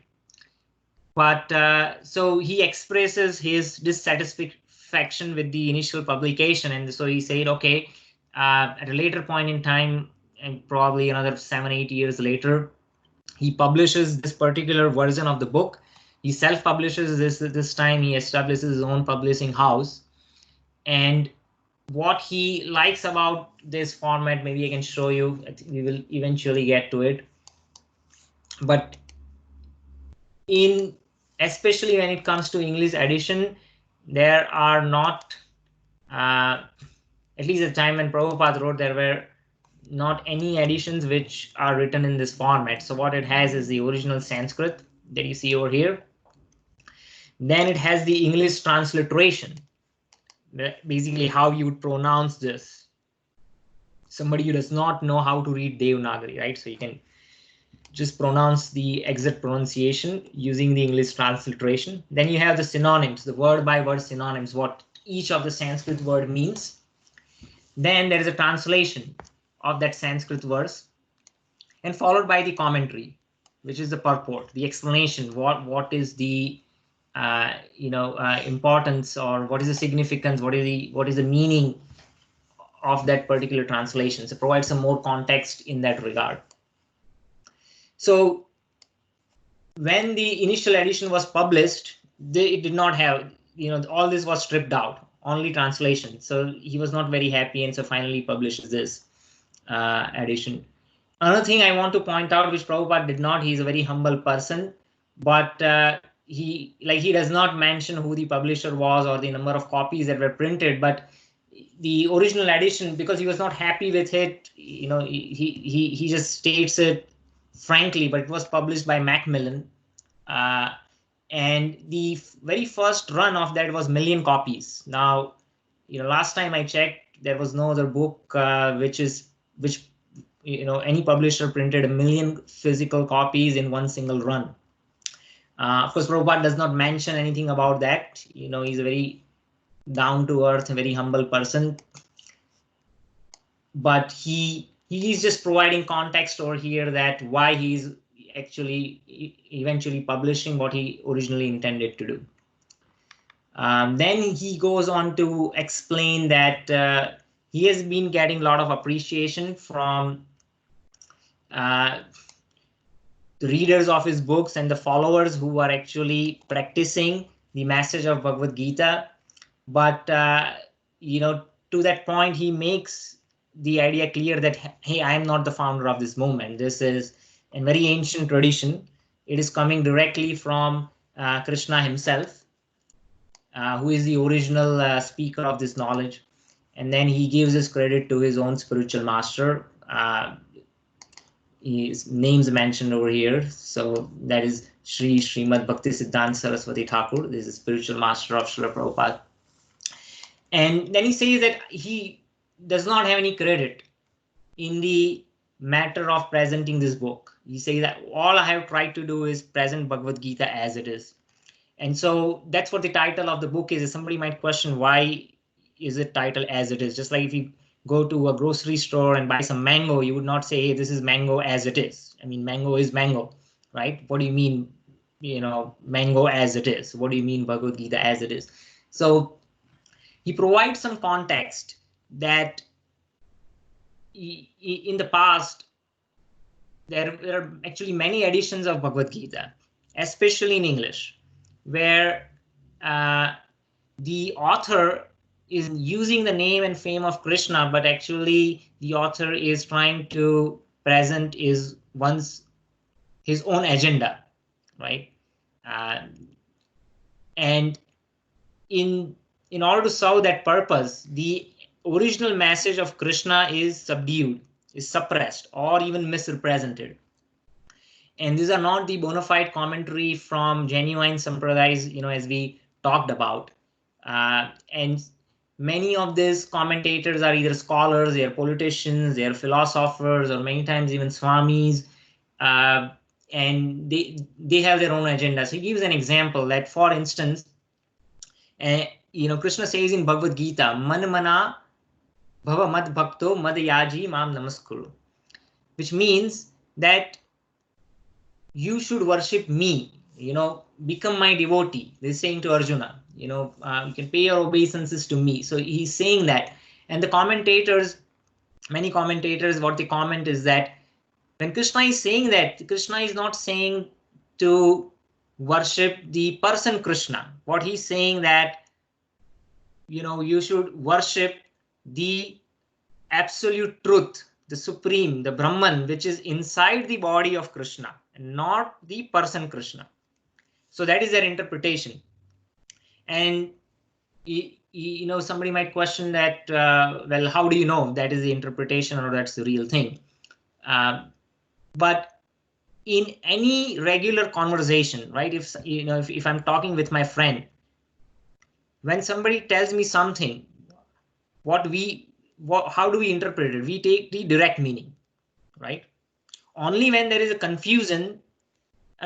But so he expresses his dissatisfaction with the initial publication. And so he said, okay, at a later point in time, and probably another 7-8 years later, he publishes this particular version of the book. He self-publishes this time. He establishes his own publishing house. And what he likes about this format, maybe I can show you. I think we will eventually get to it. But especially when it comes to English edition, there are not at least at the time when Prabhupada wrote, there were not any editions which are written in this format. So what it has is the original Sanskrit that you see over here. Then it has the English transliteration, basically how you would pronounce this. Somebody who does not know how to read Devanagari, right? So you can just pronounce the exact pronunciation using the English transliteration. Then you have the synonyms, the word by word synonyms, what each of the Sanskrit word means. Then there is a translation of that Sanskrit verse, and followed by the commentary, which is the purport, the explanation, what is the importance, or what is the significance, what is the meaning of that particular translation. So provide some more context in that regard. So when the initial edition was published, it did not have, all this was stripped out, only translation. So he was not very happy, and so finally published this edition. Another thing I want to point out, which Prabhupada did not, he's a very humble person, but he does not mention who the publisher was or the number of copies that were printed, but the original edition, because he was not happy with it, he just states it frankly, but it was published by Macmillan. And the very first run of that was 1 million copies. Now, last time I checked, there was no other book which any publisher printed 1 million physical copies in one single run. Of course, Prabhupada does not mention anything about that. He's a very down-to-earth, very humble person. But he is just providing context over here that why he's actually eventually publishing what he originally intended to do. Then he goes on to explain that he has been getting a lot of appreciation from the readers of his books and the followers who are actually practicing the message of Bhagavad Gita. But to that point, he makes the idea clear that, hey, I am not the founder of this movement. This is a very ancient tradition. It is coming directly from Krishna himself, who is the original speaker of this knowledge. And then he gives his credit to his own spiritual master. His name's mentioned over here. So that is Srimad Bhaktisiddhanta Saraswati Thakur. This is spiritual master of Srila Prabhupada. And then he says that he does not have any credit in the matter of presenting this book. He says that all I have tried to do is present Bhagavad Gita as it is. And so that's what the title of the book is. Somebody might question, why is it titled as it is? Just like if you go to a grocery store and buy some mango, you would not say, hey, this is mango as it is. I mean, mango is mango, right? What do you mean, mango as it is? What do you mean Bhagavad Gita as it is? So he provides some context that in the past, there are actually many editions of Bhagavad Gita, especially in English, where the author is using the name and fame of Krishna, but actually the author is trying to present his own agenda, right? And in order to serve that purpose, the original message of Krishna is subdued, is suppressed, or even misrepresented. And these are not the bona fide commentary from genuine sampradayas, as we talked about. And many of these commentators are either scholars, they are politicians, they are philosophers, or many times even swamis, and they have their own agenda. So he gives an example that, for instance, Krishna says in Bhagavad Gita, Man mana bhava mad bhakto mad yaji mam namaskuru, which means that you should worship me, become my devotee. They're saying to Arjuna, you can pay your obeisances to me. So he's saying that. And the commentators, many commentators, what they comment is that when Krishna is saying that, Krishna is not saying to worship the person Krishna. What he's saying that, you should worship the absolute truth, the supreme, the Brahman, which is inside the body of Krishna, and not the person Krishna. So that is their interpretation. And somebody might question that, well, how do you know that is the interpretation or that's the real thing? But in any regular conversation, right? If I'm talking with my friend, when somebody tells me something, how do we interpret it? We take the direct meaning, right? Only when there is a confusion,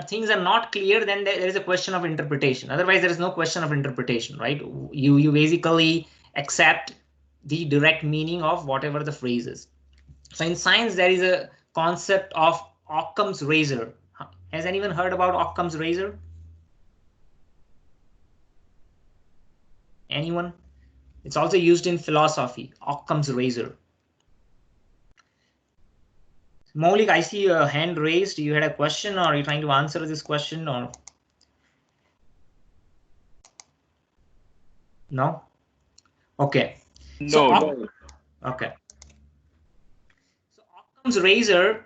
things are not clear, then there is a question of interpretation. Otherwise, there is no question of interpretation, right? You basically accept the direct meaning of whatever the phrase is. So in science, there is a concept of Occam's razor. Has anyone heard about Occam's razor? Anyone? It's also used in philosophy, Occam's razor. Maulik, I see your hand raised. You had a question, or are you trying to answer this question, or no? Okay. No. Okay. So Occam's razor,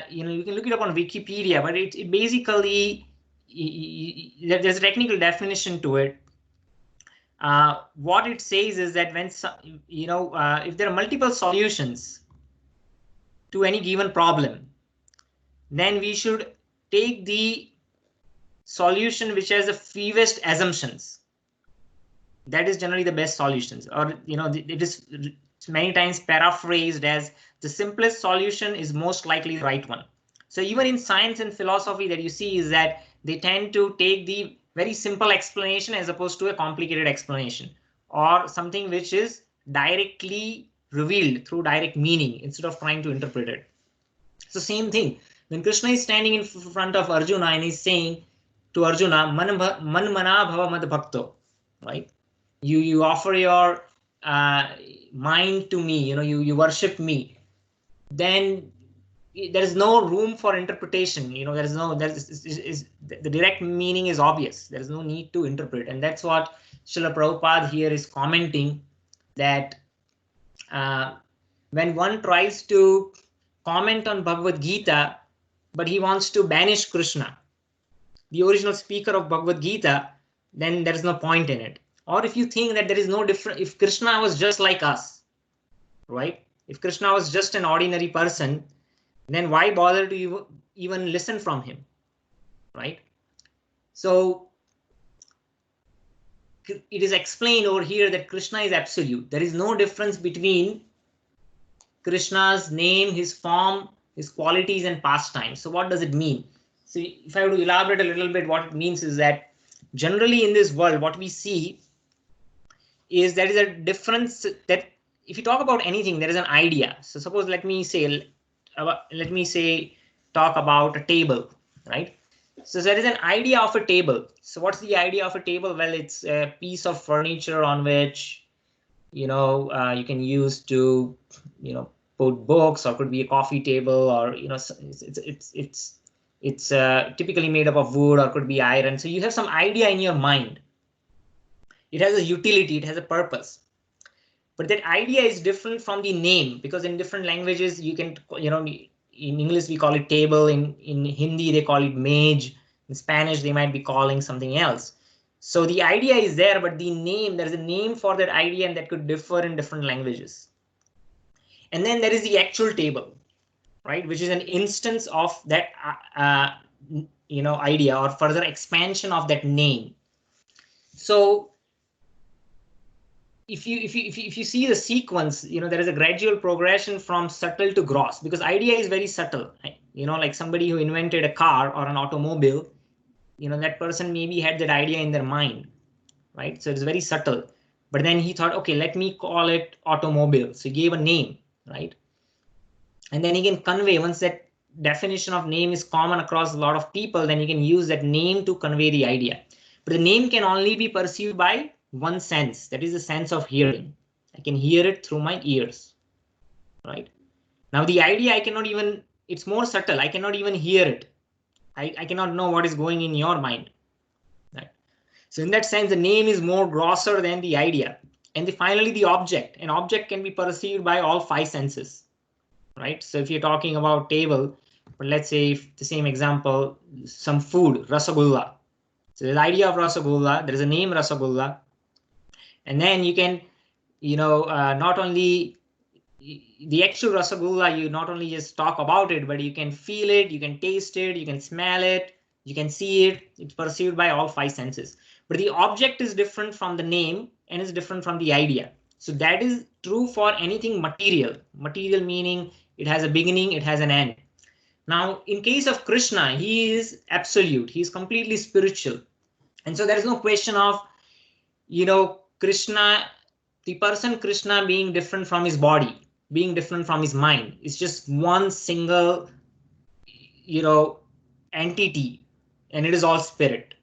you can look it up on Wikipedia, but it basically, there's a technical definition to it. What it says is that when if there are multiple solutions to any given problem, then we should take the solution which has the fewest assumptions. That is generally the best solutions, or it is many times paraphrased as the simplest solution is most likely the right one. So even in science and philosophy, that you see is that they tend to take the very simple explanation as opposed to a complicated explanation, or something which is directly revealed through direct meaning instead of trying to interpret it. So same thing, when Krishna is standing in front of Arjuna and he's saying to Arjuna, man mana bhava mad bhakto, right? You offer your mind to me, you worship me, then there is no room for interpretation. The direct meaning is obvious. There is no need to interpret, and that's what Srila Prabhupada here is commenting, that when one tries to comment on Bhagavad Gita, but he wants to banish Krishna, the original speaker of Bhagavad Gita, then there is no point in it. Or if you think that there is no difference, if Krishna was just like us, right? If Krishna was just an ordinary person, then why bother to even listen from him, right? So it is explained over here that Krishna is absolute. There is no difference between Krishna's name, his form, his qualities and pastimes. So what does it mean? So if I were to elaborate a little bit, what it means is that generally in this world, what we see is there is a difference, that if you talk about anything, there is an idea. So suppose let me say talk about a table, right? So there is an idea of a table. So what's the idea of a table? Well, it's a piece of furniture on which you can use to put books, or could be a coffee table, or it's typically made up of wood, or could be iron. So you have some idea in your mind. It has a utility, it has a purpose. But that idea is different from the name, because in different languages you can, in English we call it table, in Hindi they call it mage, in Spanish they might be calling something else. So the idea is there, but the name, there is a name for that idea, and that could differ in different languages. And then there is the actual table, right, which is an instance of that idea, or further expansion of that name. So if you see the sequence, there is a gradual progression from subtle to gross, because idea is very subtle. Like somebody who invented a car or an automobile, that person maybe had that idea in their mind, right? So it's very subtle. But then he thought, okay, let me call it automobile. So he gave a name, right? And then he can convey, once that definition of name is common across a lot of people, then you can use that name to convey the idea. But the name can only be perceived by one sense, that is the sense of hearing. I can hear it through my ears, right? Now the idea, I cannot even, it's more subtle, I cannot even hear it. I cannot know what is going in your mind, right? So in that sense, the name is more grosser than the idea. And finally the object, an object can be perceived by all five senses, right? So if you're talking about table, but let's say the same example, some food, rasagulla. So the idea of rasagulla, there is a name rasagulla, And then you can, not only the actual Rasagulla, you not only just talk about it, but you can feel it, you can taste it, you can smell it, you can see it. It's perceived by all 5 senses. But the object is different from the name and is different from the idea. So that is true for anything material. Material meaning it has a beginning, it has an end. Now, in case of Krishna, he is absolute. He is completely spiritual. And so there is no question of, Krishna, the person Krishna being different from his body, being different from his mind. It's just one single, entity, and it is all spirit,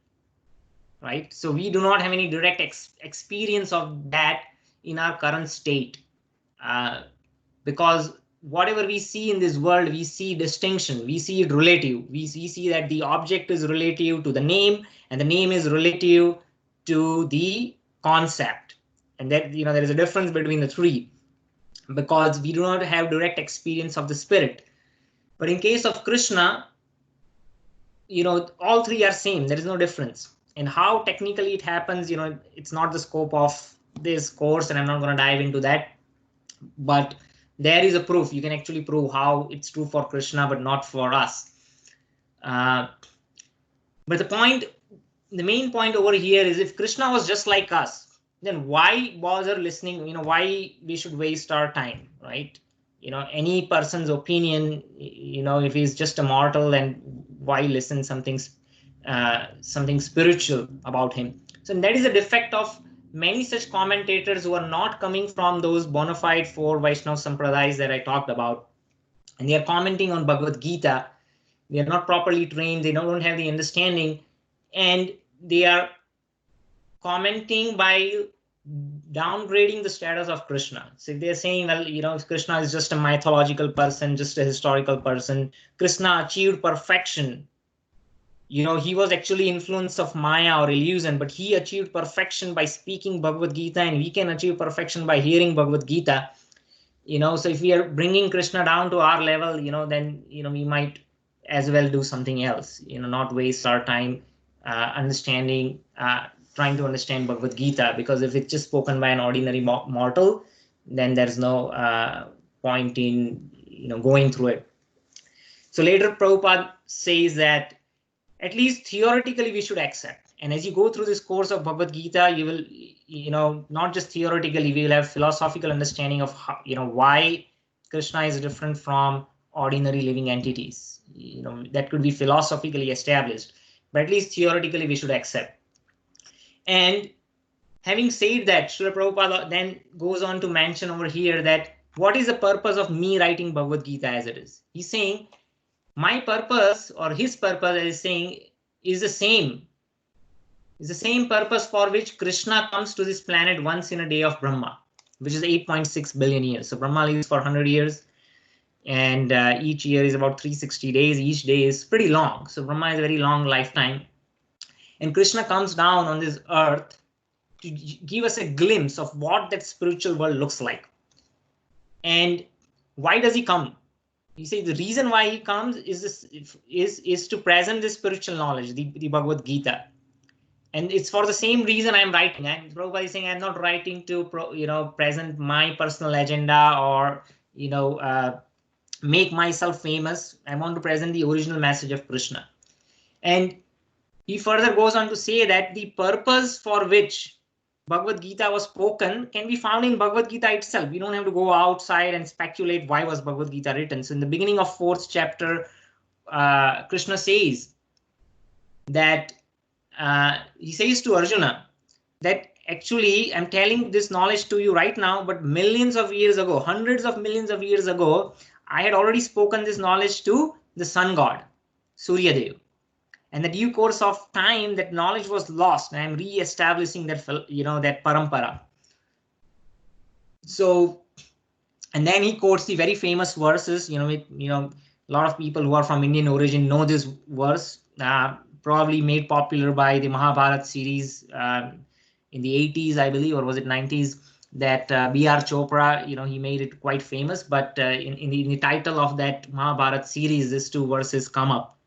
right? So we do not have any direct experience of that in our current state, because whatever we see in this world, we see distinction, we see it relative. We see that the object is relative to the name, and the name is relative to the concept. And that, there is a difference between the three, because we do not have direct experience of the spirit. But in case of Krishna, all three are same. There is no difference. And how technically it happens, it's not the scope of this course, and I'm not going to dive into that. But there is a proof. You can actually prove how it's true for Krishna, but not for us. But the main point over here is, if Krishna was just like us, then why bother listening? Why we should waste our time, right? Any person's opinion, if he's just a mortal, then why listen something spiritual about him? So that is a defect of many such commentators who are not coming from those bona fide 4 Vaishnava Sampradayas that I talked about. And they are commenting on Bhagavad Gita. They are not properly trained. They don't have the understanding. And they are commenting by downgrading the status of Krishna. So if they're saying, well, Krishna is just a mythological person, just a historical person, Krishna achieved perfection. He was actually influence of Maya or illusion, but he achieved perfection by speaking Bhagavad Gita, and we can achieve perfection by hearing Bhagavad Gita. So if we are bringing Krishna down to our level, then, we might as well do something else, not waste our time trying to understand Bhagavad Gita, because if it's just spoken by an ordinary mortal, then there's no point in, going through it. So later Prabhupada says that at least theoretically we should accept. And as you go through this course of Bhagavad Gita, you will, not just theoretically, we will have philosophical understanding of how, why Krishna is different from ordinary living entities. That could be philosophically established, but at least theoretically we should accept. And having said that, Srila Prabhupada then goes on to mention over here that what is the purpose of me writing Bhagavad Gita as it is? He's saying my purpose, or his purpose, as he's saying, is the same. It's the same purpose for which Krishna comes to this planet once in a day of Brahma, which is 8.6 billion years. So Brahma lives for 100 years, and each year is about 360 days. Each day is pretty long. So Brahma is a very long lifetime. And Krishna comes down on this earth to give us a glimpse of what that spiritual world looks like. And why does he come? He says the reason why he comes is to present this spiritual knowledge, the Bhagavad Gita. And it's for the same reason I'm writing. Prabhupada is saying I'm not writing to present my personal agenda or make myself famous. I want to present the original message of Krishna. And he further goes on to say that the purpose for which Bhagavad Gita was spoken can be found in Bhagavad Gita itself. We don't have to go outside and speculate why was Bhagavad Gita written. So in the beginning of 4th chapter, Krishna says that he says to Arjuna that actually I'm telling this knowledge to you right now, but millions of years ago, hundreds of millions of years ago, I had already spoken this knowledge to the sun god, Surya Dev. And the due course of time, that knowledge was lost, and I'm re-establishing that, that parampara. So, and then he quotes the very famous verses. A lot of people who are from Indian origin know this verse, probably made popular by the Mahabharata series in the 80s, I believe, or was it 90s? That B.R. Chopra, he made it quite famous. But in the title of that Mahabharata series, these 2 verses come up,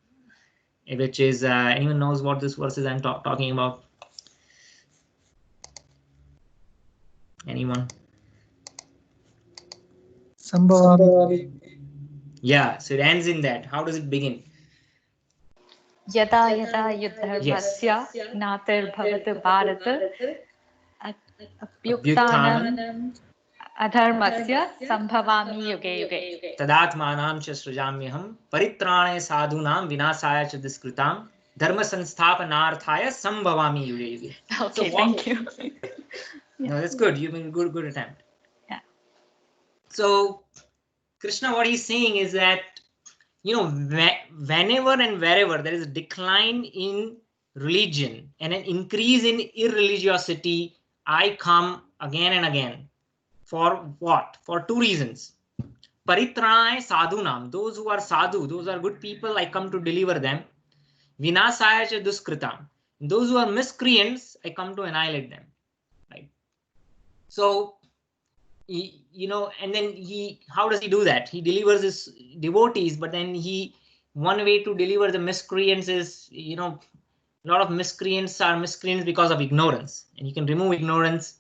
which is, anyone knows what this verse is I'm talking about? Anyone? Sambhavami. Yeah, so it ends in that. How does it begin? Yada yada yuddharmasya natir bhavatu bharat apyuktanam adharmasya sambhavami yuge yuge. Tadatmanam cha srujamyaham paritrane sadhunam vinasaya cha diskritam dharma sansthapanarthaya sambhavami yuge yuge. Okay, So thank you. No, that's good. You've been good attempt. Yeah. So Krishna, what he's saying is that, you know, whenever and wherever there is a decline in religion and an increase in irreligiosity, I come again and again. For what? For two reasons. Paritranaye sadhunam, those who are sadhu, those are good people, I come to deliver them. Vinasaya cha duskritam, those who are miscreants, I come to annihilate them. Right? So, you know, and then how does he do that? He delivers his devotees, but then one way to deliver the miscreants is, you know, a lot of miscreants are miscreants because of ignorance, and you can remove ignorance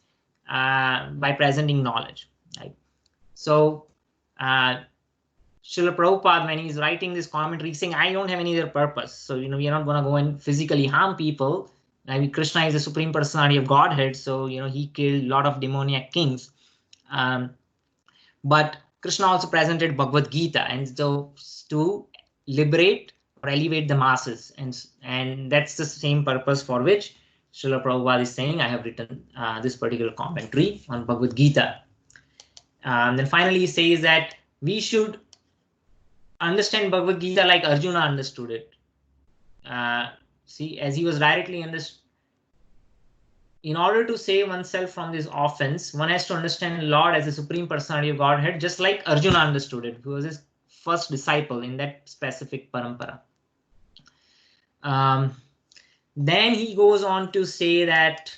by presenting knowledge. Right? So, Srila Prabhupada, when he's writing this commentary, he's saying, I don't have any other purpose. So, you know, we are not going to go and physically harm people. I mean, Krishna is the Supreme Personality of Godhead, so, you know, he killed a lot of demoniac kings. But Krishna also presented Bhagavad Gita, and so to liberate or elevate the masses, and that's the same purpose for which Srila Prabhupada is saying, I have written this particular commentary on Bhagavad Gita. Then finally he says that we should understand Bhagavad Gita like Arjuna understood it. See, as he was directly understood. In order to save oneself from this offense, one has to understand Lord as the Supreme Personality of Godhead, just like Arjuna understood it, who was his first disciple in that specific parampara. Then he goes on to say that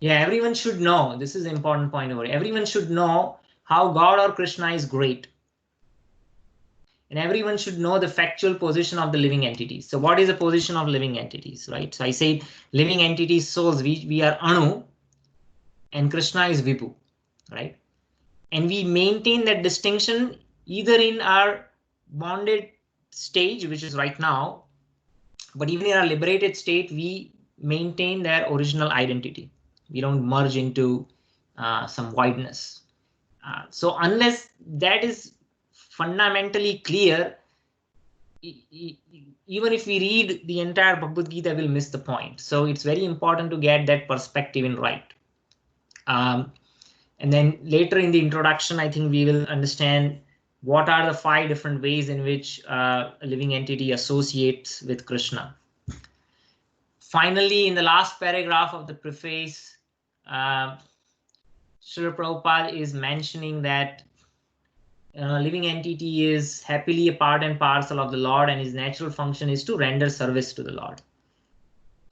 everyone should know, this is an important point over here, everyone should know how God or Krishna is great. And everyone should know the factual position of the living entities. So what is the position of living entities, right? So I say living entities, souls, we are Anu, and Krishna is Vibhu, right? And we maintain that distinction either in our bonded stage, which is right now, but even in our liberated state, we maintain their original identity. We don't merge into some wideness. So unless that is fundamentally clear, even if we read the entire Bhagavad Gita, we'll miss the point. So it's very important to get that perspective in right. And then later in the introduction, I think we will understand what are the 5 different ways in which a living entity associates with Krishna. Finally, in the last paragraph of the preface, Srila Prabhupada is mentioning that living entity is happily a part and parcel of the Lord, and his natural function is to render service to the Lord,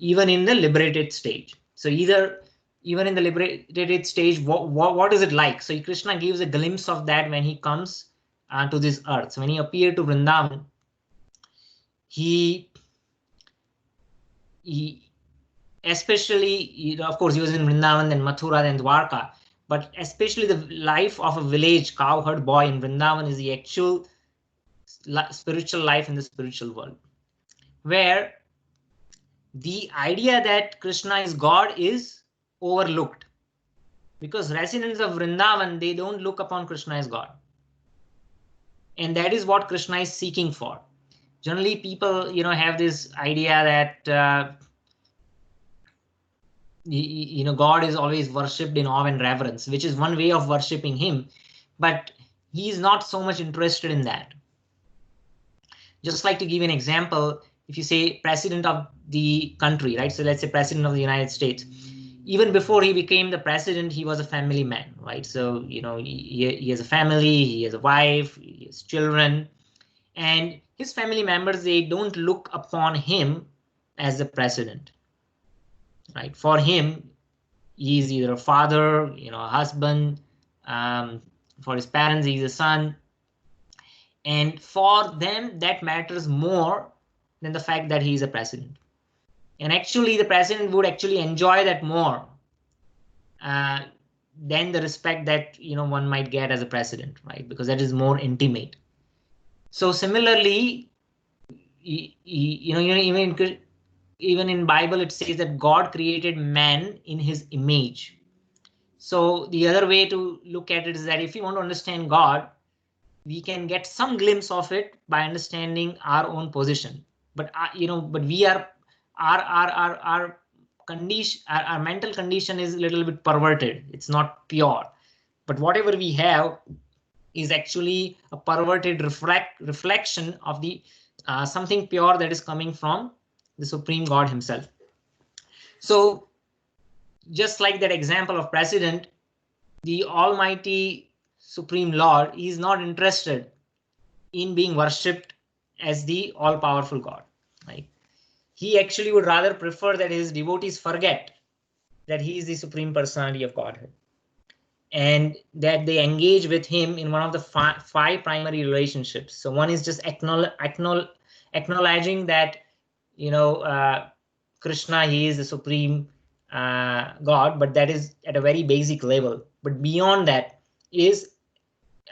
even in the liberated stage. So even in the liberated stage, what is it like? So Krishna gives a glimpse of that when he comes to this earth. So when he appeared to Vrindavan, he especially, of course, he was in Vrindavan, then Mathura, then Dwarka. But especially the life of a village cowherd boy in Vrindavan is the actual spiritual life in the spiritual world, where the idea that Krishna is God is overlooked, because residents of Vrindavan, they don't look upon Krishna as God. And that is what Krishna is seeking for. Generally, people, have this idea that God is always worshipped in awe and reverence, which is one way of worshipping him, but he is not so much interested in that. Just like to give an example, if you say president of the country, right? So let's say president of the United States. Even before he became the president, he was a family man, right? So, he has a family, he has a wife, he has children, and his family members, they don't look upon him as the president. Right? For him, he is either a father, a husband. For his parents, he's a son. And for them, that matters more than the fact that he is a president. And actually, the president would actually enjoy that more than the respect that one might get as a president, right? Because that is more intimate. So similarly, even in Bible it says that God created man in his image. So the other way to look at it is that if you want to understand God, we can get some glimpse of it by understanding our own position. But but we are our condition, our mental condition is a little bit perverted. It's not pure. But whatever we have is actually a perverted reflection of the something pure that is coming from the Supreme God himself. So just like that example of president, the Almighty Supreme Lord is not interested in being worshipped as the all-powerful God, right? He actually would rather prefer that his devotees forget that he is the Supreme Personality of Godhead, and that they engage with him in one of the five primary relationships. So one is just acknowledging that Krishna, he is the Supreme God, but that is at a very basic level. But beyond that is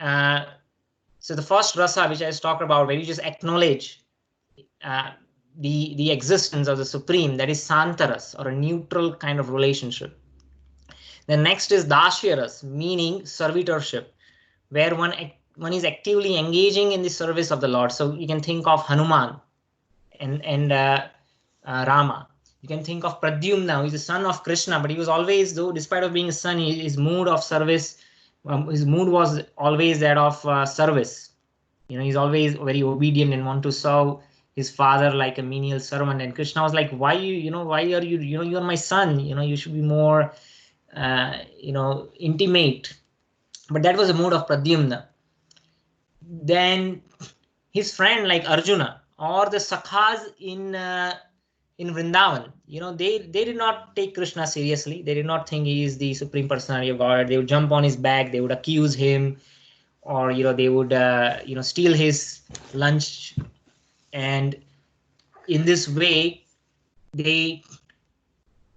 so the first rasa which I talked about, where you just acknowledge the existence of the Supreme, that is santaras, or a neutral kind of relationship. The next is dasyaras, meaning servitorship, where one is actively engaging in the service of the Lord. So you can think of Hanuman and Rama. You can think of Pradyumna, who is the son of Krishna, but he was always, though despite of being a son, his mood of service, his mood was always that of service. He's always very obedient and want to serve his father like a menial servant. And Krishna was like, why are you, you're my son, you should be more intimate. But that was a mood of Pradyumna. Then his friend like Arjuna or the Sakhas in Vrindavan, they did not take Krishna seriously. They did not think he is the Supreme Personality of God. They would jump on his back, they would accuse him, or they would steal his lunch. And in this way, they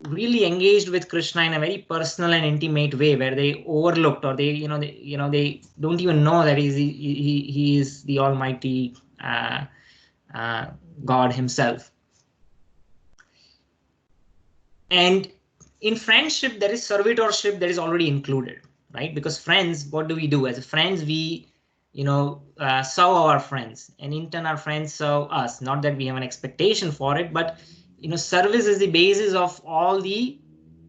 really engaged with Krishna in a very personal and intimate way, where they overlooked, or they don't even know that he is the Almighty God himself. And in friendship, there is servitorship that is already included, right? Because friends, what do we do? As friends, we serve our friends, and in turn our friends serve us. Not that we have an expectation for it, but service is the basis of all the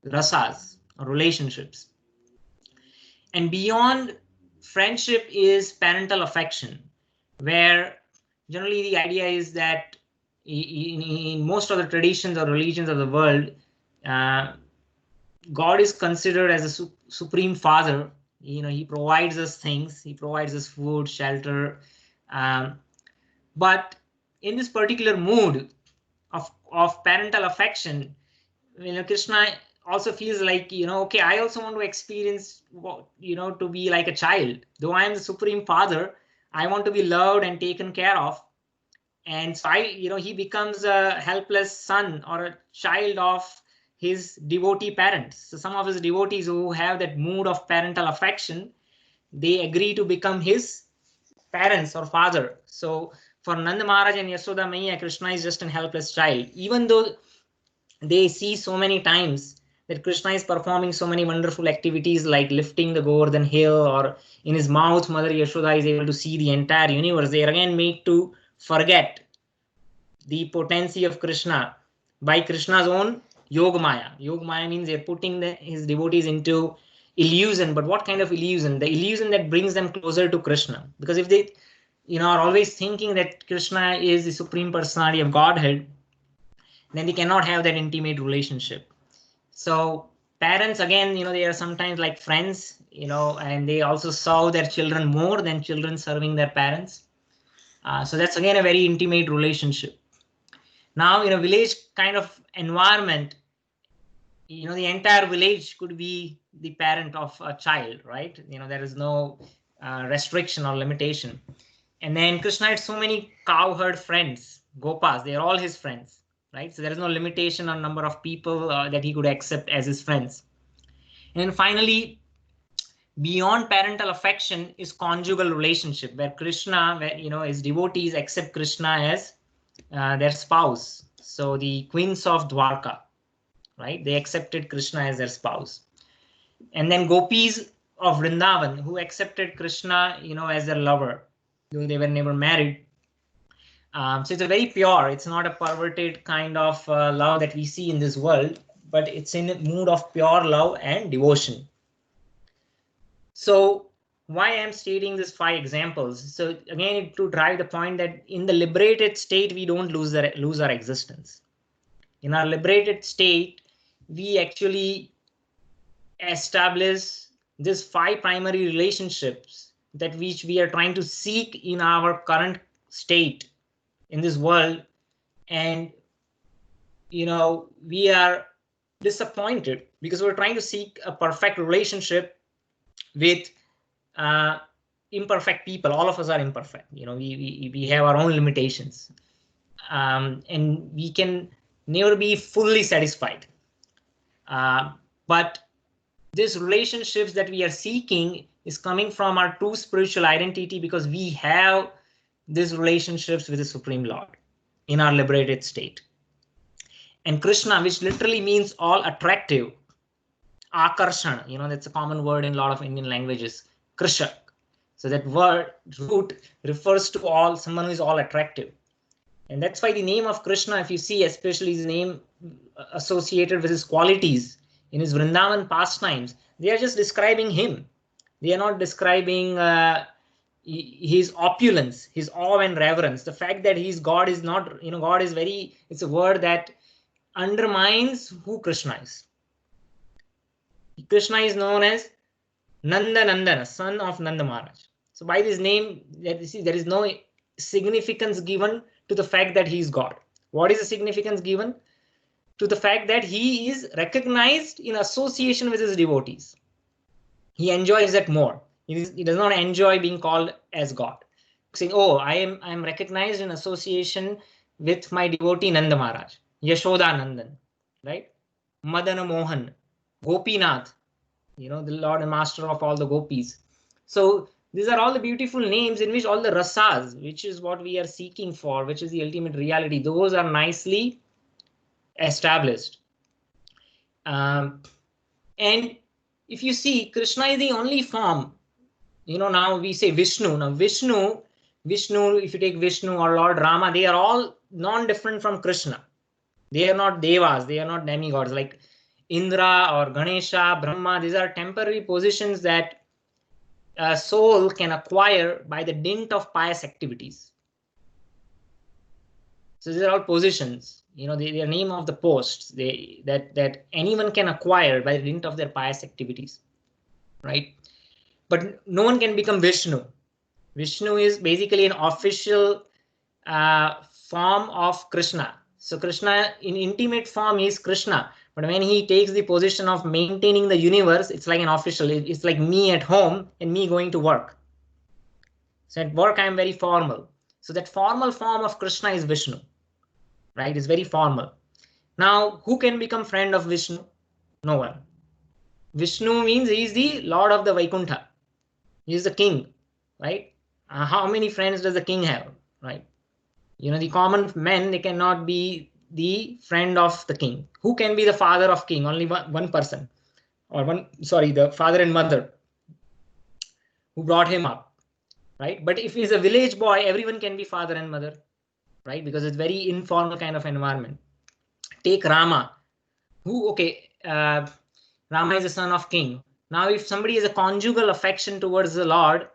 rasas or relationships. And beyond friendship is parental affection, where generally the idea is that in most of the traditions or religions of the world, God is considered as a supreme father. He provides us things, he provides us food, shelter. But in this particular mood of parental affection, Krishna also feels like, okay, I also want to experience, to be like a child. Though I am the Supreme Father, I want to be loved and taken care of. And so he becomes a helpless son or a child of his devotee parents. So some of his devotees who have that mood of parental affection, they agree to become his parents or father. So for Nanda Maharaj and Yasoda Maiya, Krishna is just an helpless child, even though they see so many times that Krishna is performing so many wonderful activities like lifting the Govardhan hill, or in his mouth Mother Yashoda is able to see the entire universe. They are again made to forget the potency of Krishna by Krishna's own Yog Maya. Yog Maya means they're putting his devotees into illusion. But what kind of illusion? The illusion that brings them closer to Krishna. Because if they are always thinking that Krishna is the Supreme Personality of Godhead, then they cannot have that intimate relationship. So parents, again, they are sometimes like friends, and they also serve their children more than children serving their parents. So that's again a very intimate relationship. Now, in a village kind of environment, the entire village could be the parent of a child, right? There is no restriction or limitation. And then Krishna had so many cowherd friends, Gopas, they are all his friends. right? So there is no limitation on number of people that he could accept as his friends. And finally, beyond parental affection is conjugal relationship, where Krishna, his devotees accept Krishna as their spouse. So the queens of Dwarka, right? They accepted Krishna as their spouse. And then gopis of Vrindavan, who accepted Krishna, as their lover, though they were never married. So it's a very pure, it's not a perverted kind of love that we see in this world, but it's in a mood of pure love and devotion. So why I'm stating these 5 examples? So again, to drive the point that in the liberated state, we don't lose our existence. In our liberated state, we actually establish these 5 primary relationships that which we are trying to seek in our current state in this world, and we are disappointed because we're trying to seek a perfect relationship with imperfect people. All of us are imperfect. We have our own limitations, and we can never be fully satisfied. But these relationships that we are seeking is coming from our true spiritual identity, because we have these relationships with the Supreme Lord in our liberated state. And Krishna, which literally means all attractive, akarshan, that's a common word in a lot of Indian languages, krishak. So that word root refers to someone who is all attractive. And that's why the name of Krishna, if you see, especially his name associated with his qualities in his Vrindavan pastimes, they are just describing him. They are not describing his opulence, his awe and reverence. The fact that he's God is not, God is it's a word that undermines who Krishna is. Krishna is known as Nanda Nandana, son of Nanda Maharaj. So by this name, there is no significance given to the fact that he is God. What is the significance given? To the fact that he is recognized in association with his devotees. He enjoys that more. He does not enjoy being called as God. Saying, oh, I am recognized in association with my devotee Nanda Maharaj, Yashoda Nandan, right? Madana Mohan, Gopinath, the Lord and Master of all the gopis. So these are all the beautiful names in which all the rasas, which is what we are seeking for, which is the ultimate reality, those are nicely established. And if you see, Krishna is the only form. Now we say Vishnu. Now Vishnu, if you take Vishnu or Lord Rama, they are all non-different from Krishna. They are not devas, they are not demigods like Indra or Ganesha, Brahma. These are temporary positions that a soul can acquire by the dint of pious activities. So these are all positions, they are name of the posts that anyone can acquire by the dint of their pious activities, right? But no one can become Vishnu. Vishnu is basically an official form of Krishna. So Krishna in intimate form is Krishna. But when he takes the position of maintaining the universe, it's like an official. It's like me at home and me going to work. So at work, I'm very formal. So that formal form of Krishna is Vishnu, right? It's very formal. Now, who can become friend of Vishnu? No one. Vishnu means he is the Lord of the Vaikuntha. He is the king, right? How many friends does the king have, right? The common men, they cannot be the friend of the king. Who can be the father of king? Only one person, or the father and mother who brought him up, right? But if he's a village boy, everyone can be father and mother, right? Because it's very informal kind of environment. Take Rama, Rama is the son of king. Now, if somebody has a conjugal affection towards the Lord,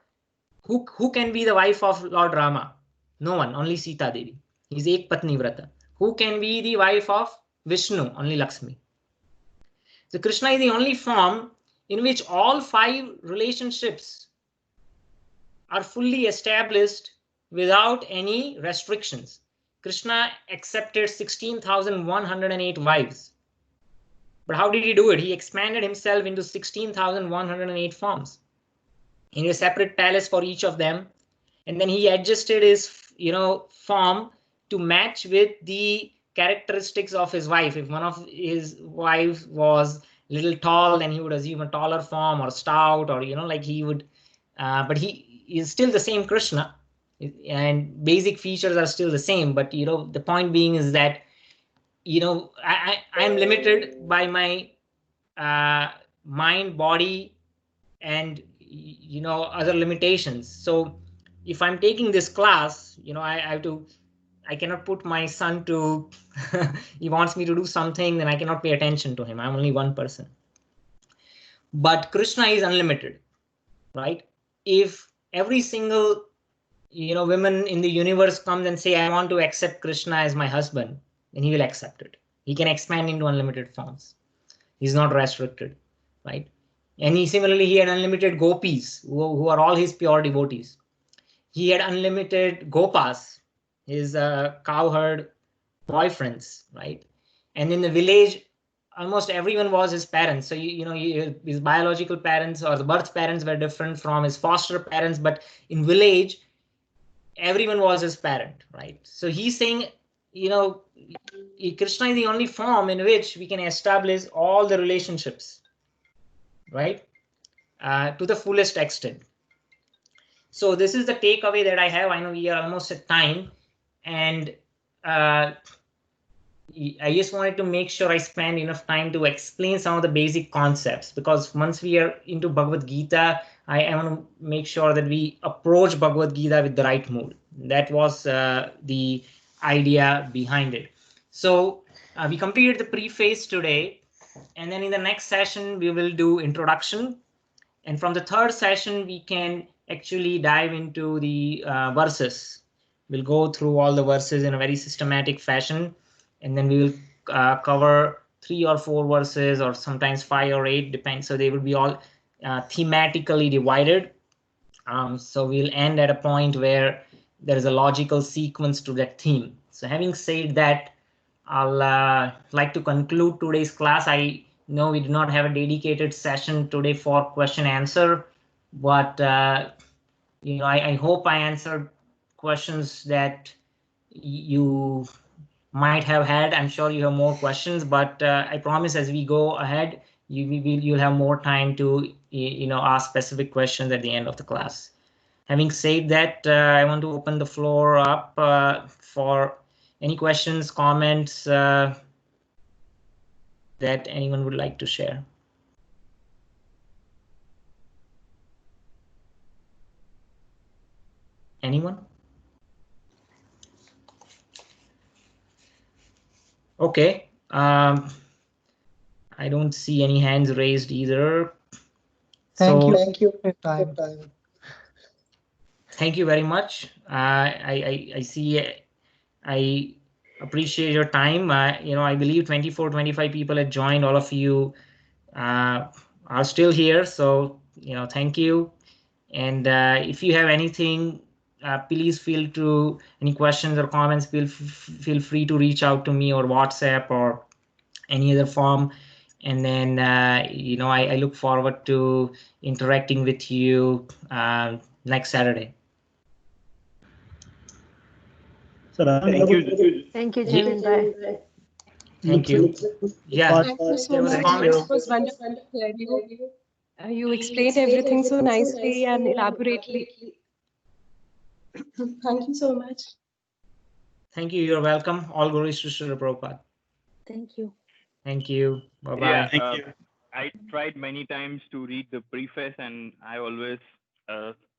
who can be the wife of Lord Rama? No one, only Sita Devi. He's Ek Patni Vrata. Who can be the wife of Vishnu? Only Lakshmi. So Krishna is the only form in which all 5 relationships are fully established without any restrictions. Krishna accepted 16,108 wives. But how did he do it? He expanded himself into 16,108 forms. In a separate palace for each of them. And then he adjusted his, form to match with the characteristics of his wife. If one of his wives was little tall, then he would assume a taller form, or stout, or like he would, but he is still the same Krishna, and basic features are still the same. But the point being is that I'm limited by my mind, body, and other limitations. So if I'm taking this class, I cannot put my son to he wants me to do something, then I cannot pay attention to him. I'm only one person. But Krishna is unlimited, right? If every single women in the universe comes and say, I want to accept Krishna as my husband, then he will accept it. He can expand into unlimited forms. He's not restricted, right? And he had unlimited gopis, who are all his pure devotees. He had unlimited gopas, his cowherd boyfriends, right? And in the village, almost everyone was his parents. So his biological parents or the birth parents were different from his foster parents, but in village, everyone was his parent, right? So he's saying, Krishna is the only form in which we can establish all the relationships, right, to the fullest extent. So this is the takeaway that I have. I know we are almost at time, and I just wanted to make sure I spend enough time to explain some of the basic concepts, because once we are into Bhagavad Gita, I want to make sure that we approach Bhagavad Gita with the right mood. That was the idea behind it. So we completed the preface today, and then in the next session we will do introduction, and from the third session we can actually dive into the verses. We'll go through all the verses in a very systematic fashion, and then we will cover 3 or 4 verses, or sometimes 5 or 8, depends. So they will be all thematically divided. So we'll end at a point where there is a logical sequence to that theme. So having said that, I'll like to conclude today's class. I know we do not have a dedicated session today for question answer, but I hope I answered questions that you might have had. I'm sure you have more questions, but I promise as we go ahead, you'll have more time to ask specific questions at the end of the class. Having said that, I want to open the floor up for any questions, comments that anyone would like to share. Anyone? Okay. I don't see any hands raised either. Thank you for your time. Thank you very much. I see. I appreciate your time. I believe 24, 25 people had joined. All of you are still here. So, thank you. And if you have anything, please any questions or comments, feel free to reach out to me or WhatsApp or any other form. And then, I look forward to interacting with you next Saturday. Thank you. Thank you, Jamin. Bye. Thank you. Yeah. Thank you so There was a much. comment. It was wonderful to hear you. You explained everything so nicely and elaborately. Thank you so much. Thank you. You're welcome. All glories to Srila Prabhupada. Thank you. Thank you. Bye-bye. Yeah, thank you. I tried many times to read the preface, and I always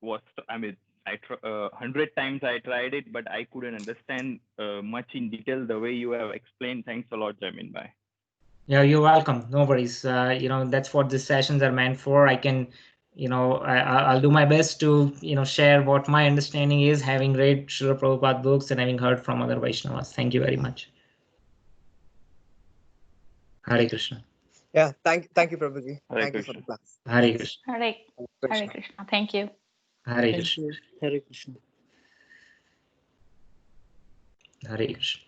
100 times I tried it, but I couldn't understand much in detail the way you have explained. Thanks a lot, Jamin. Bye. Yeah, you're welcome. No worries. That's what these sessions are meant for. I can, I'll do my best to, share what my understanding is, having read Srila Prabhupada books and having heard from other Vaishnavas. Thank you very much. Hare Krishna. Yeah, thank you, Prabhuji. Thank you for the class. Hare Krishna. Hare Krishna. Thank you. Hare Krishna. Hare Krishna. Hare Krishna.